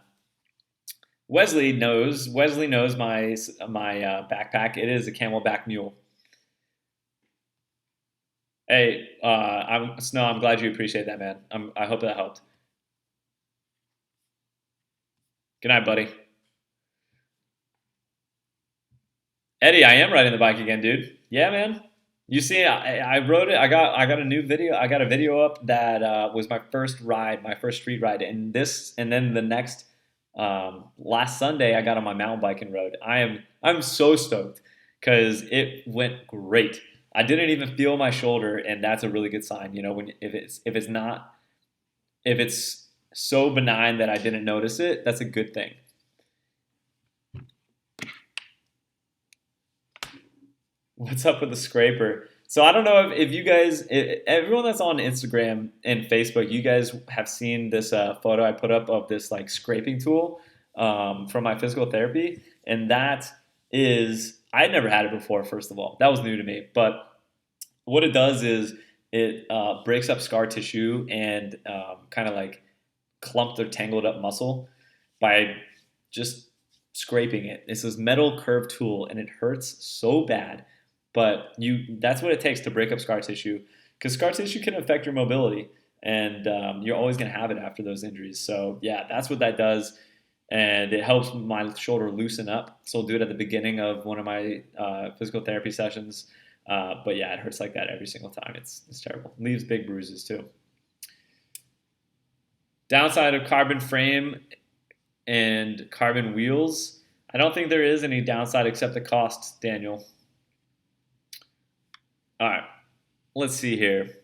Wesley knows my backpack. It is a Camelback Mule. Hey, I'm Snow. I'm glad you appreciate that, man. I hope that helped. Good night, buddy. Eddie, I am riding the bike again, dude. Yeah, man. You see, I rode it. I got a new video. I got a video up that was my first ride, my first street ride, and then the next last Sunday I got on my mountain bike and rode. I'm so stoked because it went great. I didn't even feel my shoulder, and that's a really good sign. When if it's so benign that I didn't notice it, that's a good thing. What's up with the scraper? So I don't know if you guys, everyone that's on Instagram and Facebook, you guys have seen this photo I put up of this like scraping tool from my physical therapy, and that is I'd never had it before. First of all, that was new to me. But what it does is it breaks up scar tissue and kind of like clumped or tangled up muscle by just scraping it. It's this metal curved tool, and it hurts so bad. But that's what it takes to break up scar tissue, because scar tissue can affect your mobility, and you're always going to have it after those injuries. So yeah, that's what that does, and it helps my shoulder loosen up. So I'll do it at the beginning of one of my physical therapy sessions. But yeah, it hurts like that every single time. It's terrible. Leaves big bruises too. Downside of carbon frame and carbon wheels, I don't think there is any downside except the cost, Daniel. All right, let's see here.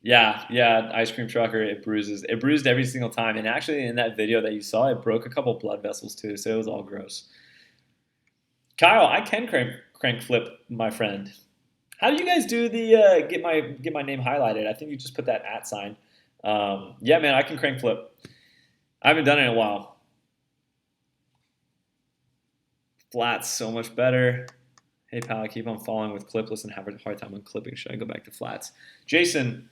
Yeah, ice cream trucker, it bruises. It bruised every single time. And actually, in that video that you saw, it broke a couple blood vessels too, so it was all gross. Kyle, I can Crank flip, my friend. How do you guys do the get my name highlighted? I think you just put that @ sign. Yeah, man, I can crank flip. I haven't done it in a while. Flat's so much better. Hey pal, I keep on falling with clipless and have a hard time on clipping. Should I go back to flats? Jason,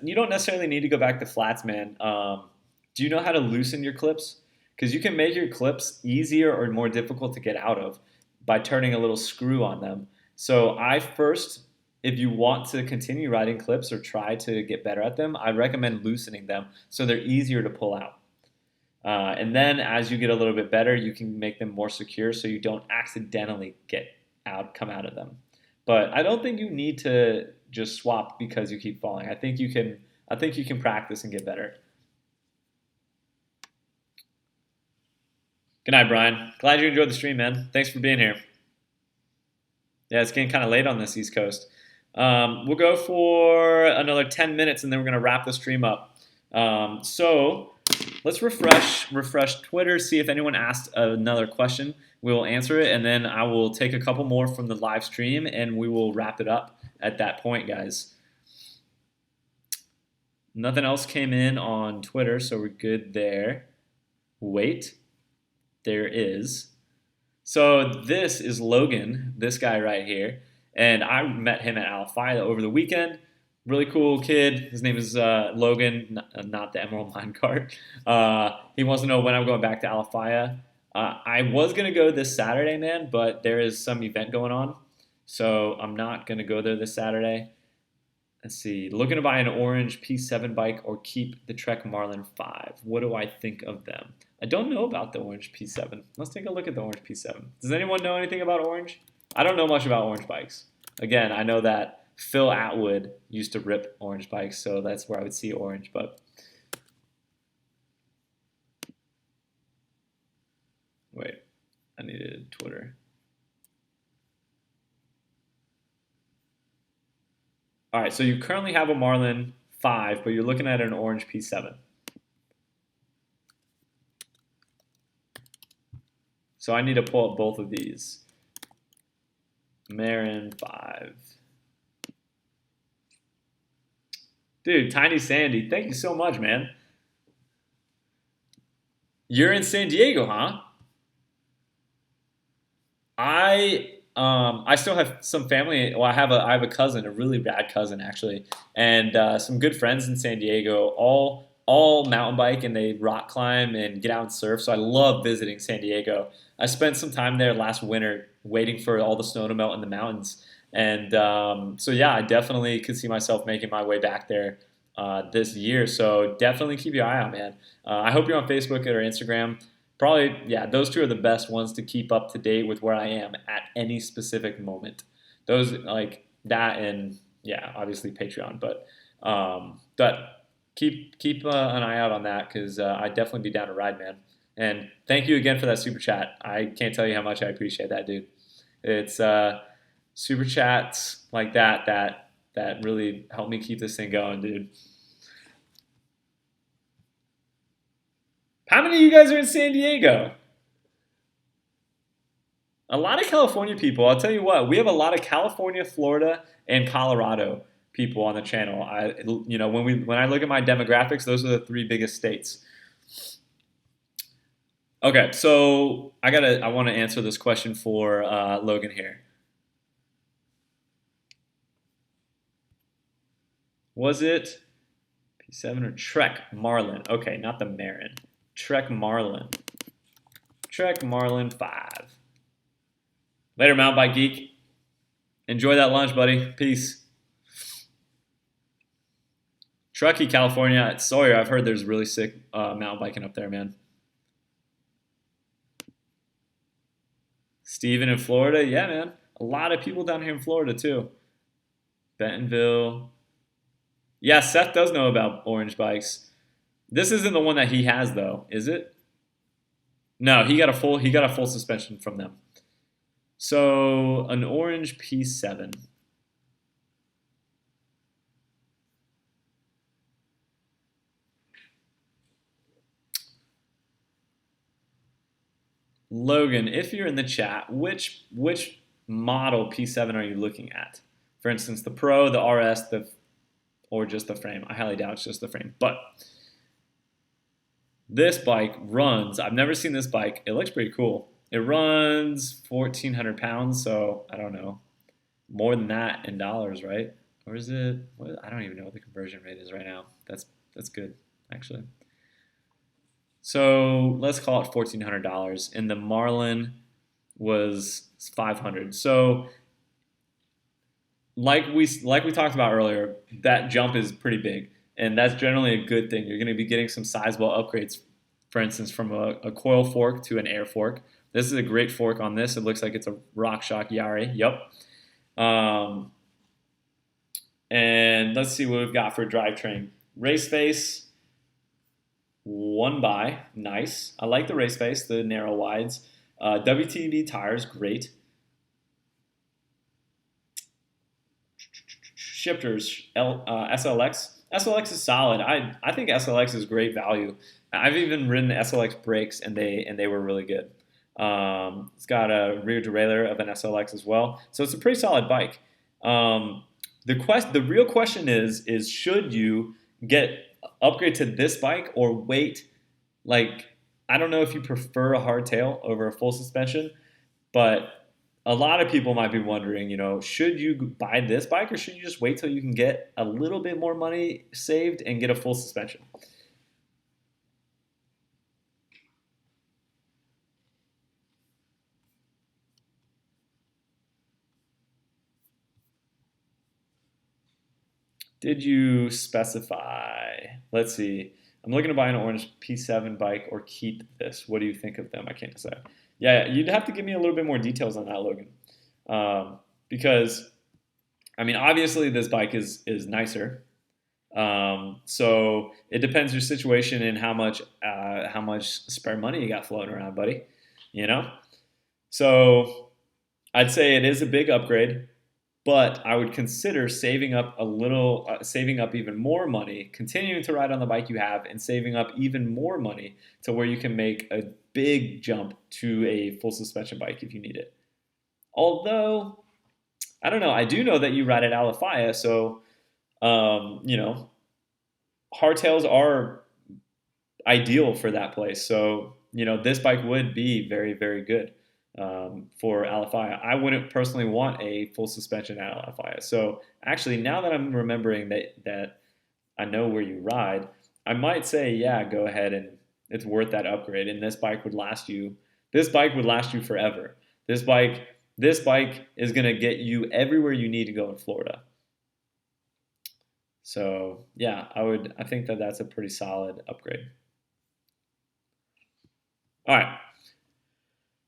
you don't necessarily need to go back to flats, man. Do you know how to loosen your clips? Because you can make your clips easier or more difficult to get out of by turning a little screw on them. So if you want to continue writing clips or try to get better at them, I recommend loosening them so they're easier to pull out. And then as you get a little bit better, you can make them more secure so you don't accidentally come out of them. But I don't think you need to just swap because you keep falling. I think you can practice and get better. Good night, Brian. Glad you enjoyed the stream, man. Thanks for being here. Yeah, it's getting kind of late on this East Coast. We'll go for another 10 minutes, and then we're going to wrap the stream up. So let's refresh Twitter, see if anyone asked another question. We will answer it, and then I will take a couple more from the live stream, and we will wrap it up at that point, guys. Nothing else came in on Twitter, so we're good there. Wait. There is. So this is Logan, this guy right here, and I met him at Alafaya over the weekend. Really cool kid. His name is Logan, not the Emerald Mine Cart. He wants to know when I'm going back to Alafaya. I was going to go this Saturday, man, but there is some event going on, so I'm not going to go there this Saturday. Let's see. Looking to buy an orange P7 bike or keep the Trek Marlin 5. What do I think of them? I don't know about the orange P7. Let's take a look at the orange P7. Does anyone know anything about orange? I don't know much about orange bikes. Again, I know that Phil Atwood used to rip orange bikes, so that's where I would see orange. But wait, I needed Twitter. All right, so you currently have a Marlin 5, but you're looking at an orange P7. So I need to pull up both of these. Marin 5. Dude, Tiny Sandy, thank you so much, man. You're in San Diego, huh? I still have some family. Well, I have a cousin, a really bad cousin actually, and some good friends in San Diego. All mountain bike and they rock climb and get out and surf. So I love visiting San Diego. I spent some time there last winter waiting for all the snow to melt in the mountains, and so yeah, I definitely could see myself making my way back there this year. So definitely keep your eye out, man. I hope you're on Facebook or Instagram. Probably, yeah, those two are the best ones to keep up to date with where I am at any specific moment. Those, like that, and yeah, obviously Patreon. But keep an eye out on that because I'd definitely be down to ride, man. And thank you again for that super chat. I can't tell you how much I appreciate that, dude. It's super chats like that really help me keep this thing going, dude. How many of you guys are in San Diego? A lot of California people. I'll tell you what, we have a lot of California, Florida, and Colorado people on the channel. When I look at my demographics, those are the 3 biggest states. Okay, so I want to answer this question for Logan here. Was it P7 or Trek Marlin? Okay, not the Marin. Trek Marlin. Trek Marlin 5. Later, Mountain Bike Geek. Enjoy that lunch, buddy. Peace. Truckee, California. At Sawyer, I've heard there's really sick mountain biking up there, man. Steven in Florida. Yeah, man. A lot of people down here in Florida, too. Bentonville. Yeah, Seth does know about orange bikes. This isn't the one that he has, though, is it? No, he got a full suspension from them. So an orange P7. Logan, if you're in the chat, which model P7 are you looking at? For instance, the Pro, the RS, or just the frame. I highly doubt it's just the frame. But this bike runs, I've never seen this bike. It looks pretty cool. It runs 1,400 pounds, so I don't know. More than that in dollars, right? Or is it, I don't even know what the conversion rate is right now. That's good, actually. So let's call it $1,400, and the Marlin was 500. So like we talked about earlier, that jump is pretty big, and that's generally a good thing. You're going to be getting some sizable upgrades, for instance, from a coil fork to an air fork. This is a great fork on this. It looks like it's a RockShox Yari. Yep. And let's see what we've got for drivetrain. Race face, 1x, nice. I like the race face, the narrow wides. WTB tires, great. Shifters, SLX. SLX is solid. I think SLX is great value. I've even ridden the SLX brakes, and they were really good. It's got a rear derailleur of an SLX as well, so it's a pretty solid bike. The real question is should you upgrade to this bike or wait? Like, I don't know if you prefer a hardtail over a full suspension, but a lot of people might be wondering, should you buy this bike or should you just wait till you can get a little bit more money saved and get a full suspension? Did you specify? Let's see. I'm looking to buy an orange P7 bike or keep this. What do you think of them? I can't decide. Yeah, you'd have to give me a little bit more details on that, Logan. Because, I mean, obviously this bike is nicer. So it depends your situation and how much spare money you got floating around, buddy. So I'd say it is a big upgrade. But I would consider saving up saving up even more money, continuing to ride on the bike you have, and saving up even more money to where you can make a big jump to a full suspension bike if you need it. Although, I don't know. I do know that you ride at Alafaya, so, hardtails are ideal for that place. So, this bike would be very, very good. For Alafaya. I wouldn't personally want a full suspension at Alafaya. So actually, now that I'm remembering that I know where you ride, I might say, yeah, go ahead and it's worth that upgrade. And this bike would last you. This bike would last you forever. This bike is gonna get you everywhere you need to go in Florida. So yeah, I think that that's a pretty solid upgrade. All right.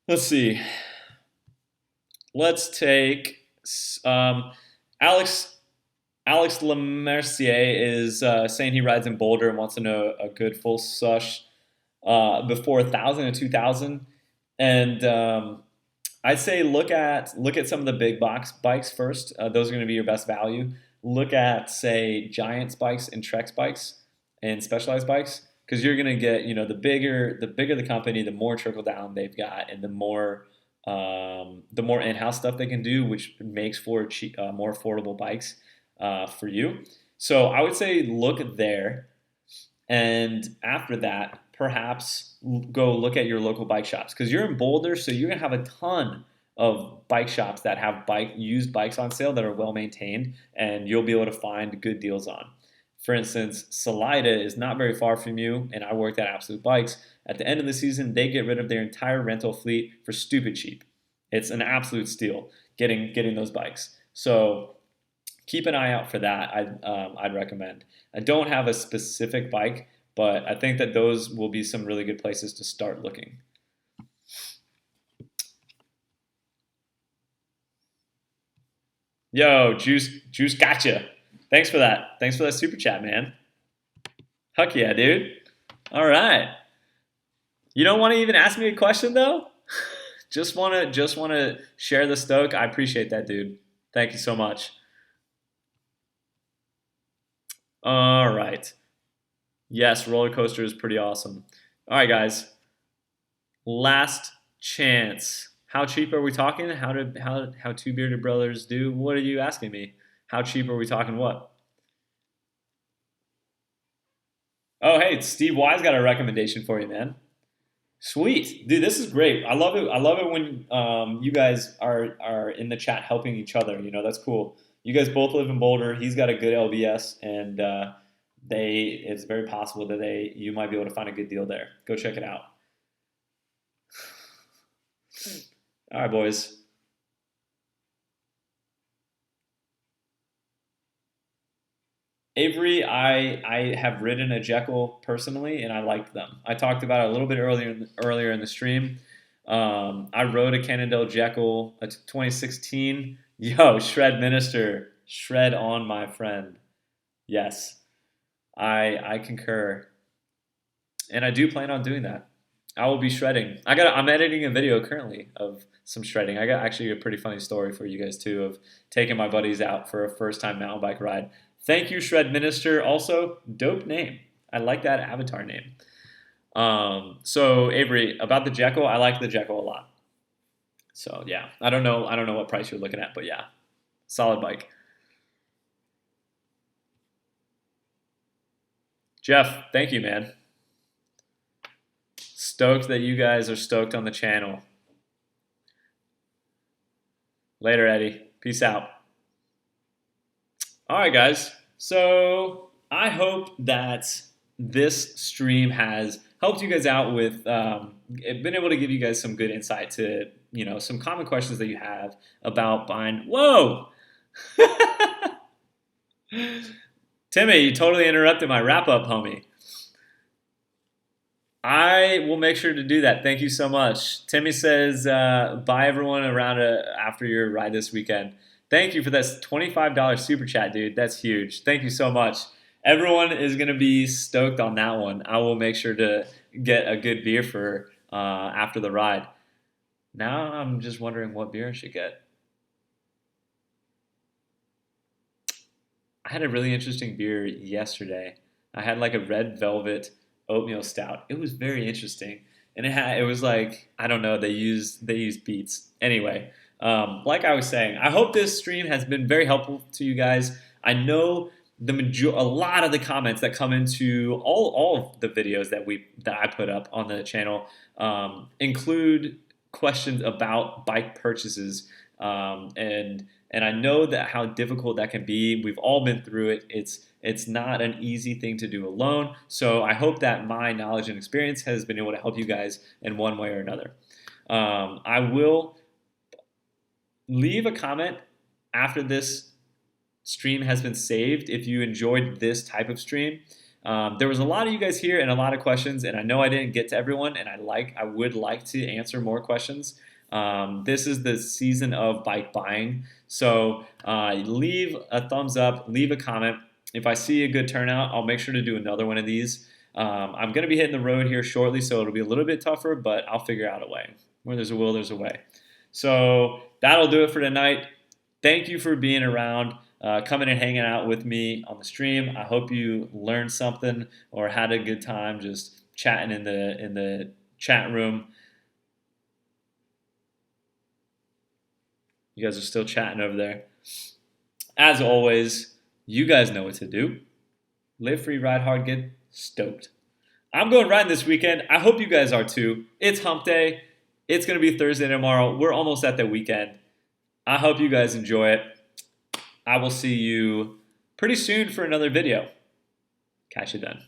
Let's see. Let's take Alex Lemercier is saying he rides in Boulder and wants to know a good full sush before 1,000 and 2,000. And I'd say look at some of the big box bikes first. Those are going to be your best value. Look at, say, Giants bikes and Trex bikes and Specialized bikes. Because you're gonna get, the bigger the company, the more trickle down they've got, and the more in-house stuff they can do, which makes for more affordable bikes for you. So I would say look there, and after that, perhaps go look at your local bike shops because you're in Boulder, so you're gonna have a ton of bike shops that have used bikes on sale that are well maintained, and you'll be able to find good deals on. For instance, Salida is not very far from you, and I worked at Absolute Bikes. At the end of the season, they get rid of their entire rental fleet for stupid cheap. It's an absolute steal getting those bikes. So keep an eye out for that. I'd recommend. I don't have a specific bike, but I think that those will be some really good places to start looking. Yo, Juice, gotcha. Thanks for that. Thanks for that super chat, man. Heck yeah, dude. All right. You don't want to even ask me a question though? just wanna share the stoke. I appreciate that, dude. Thank you so much. All right. Yes, roller coaster is pretty awesome. All right, guys. Last chance. How cheap are we talking? How two bearded brothers do? What are you asking me? How cheap are we talking? What? Oh, hey, Steve Y's got a recommendation for you, man. Sweet, dude. This is great. I love it. I love it when you guys are in the chat helping each other. You know, that's cool. You guys both live in Boulder. He's got a good LBS, and it's very possible that you might be able to find a good deal there. Go check it out. All right, boys. Avery, I have ridden a Jekyll personally, and I liked them. I talked about it a little bit earlier in the stream. I rode a Cannondale Jekyll, a 2016. Yo, Shred Minister, shred on, my friend. Yes, I concur, and I do plan on doing that. I will be shredding. I'm editing a video currently of some shredding. I got actually a pretty funny story for you guys too of taking my buddies out for a first time mountain bike ride. Thank you, Shred Minister. Also, dope name. I like that avatar name. So Avery, about the Jekyll, I like the Jekyll a lot. So yeah, I don't know what price you're looking at, but yeah, solid bike. Jeff, thank you, man. Stoked that you guys are stoked on the channel. Later, Eddie. Peace out. All right, guys. So I hope that this stream has helped you guys out with been able to give you guys some good insight to some common questions that you have about buying. Whoa, Timmy, you totally interrupted my wrap up, homie. I will make sure to do that. Thank you so much. Timmy says, bye everyone around after your ride this weekend. Thank you for this $25 super chat, dude. That's huge. Thank you so much. Everyone is going to be stoked on that one. I will make sure to get a good beer for after the ride. Now I'm just wondering what beer I should get. I had a really interesting beer yesterday. I had like a red velvet oatmeal stout. It was very interesting, and it was like, I don't know, they use beets. Anyway, like I was saying, I hope this stream has been very helpful to you guys. I know a lot of the comments that come into all of the videos that I put up on the channel include questions about bike purchases, and I know that how difficult that can be. We've all been through it. It's not an easy thing to do alone. So I hope that my knowledge and experience has been able to help you guys in one way or another. I will leave a comment after this stream has been saved if you enjoyed this type of stream. There was a lot of you guys here and a lot of questions, and I know I didn't get to everyone, and I would like to answer more questions. This is the season of bike buying, so leave a thumbs up, leave a comment. If I see a good turnout, I'll make sure to do another one of these. I'm going to be hitting the road here shortly, so it'll be a little bit tougher, but I'll figure out a way. Where there's a will, there's a way. So that'll do it for tonight. Thank you for being around, coming and hanging out with me on the stream. I hope you learned something or had a good time just chatting in the chat room. You guys are still chatting over there. As always, you guys know what to do. Live free, ride hard, get stoked. I'm going riding this weekend. I hope you guys are too. It's hump day. It's going to be Thursday tomorrow. We're almost at the weekend. I hope you guys enjoy it. I will see you pretty soon for another video. Catch you then.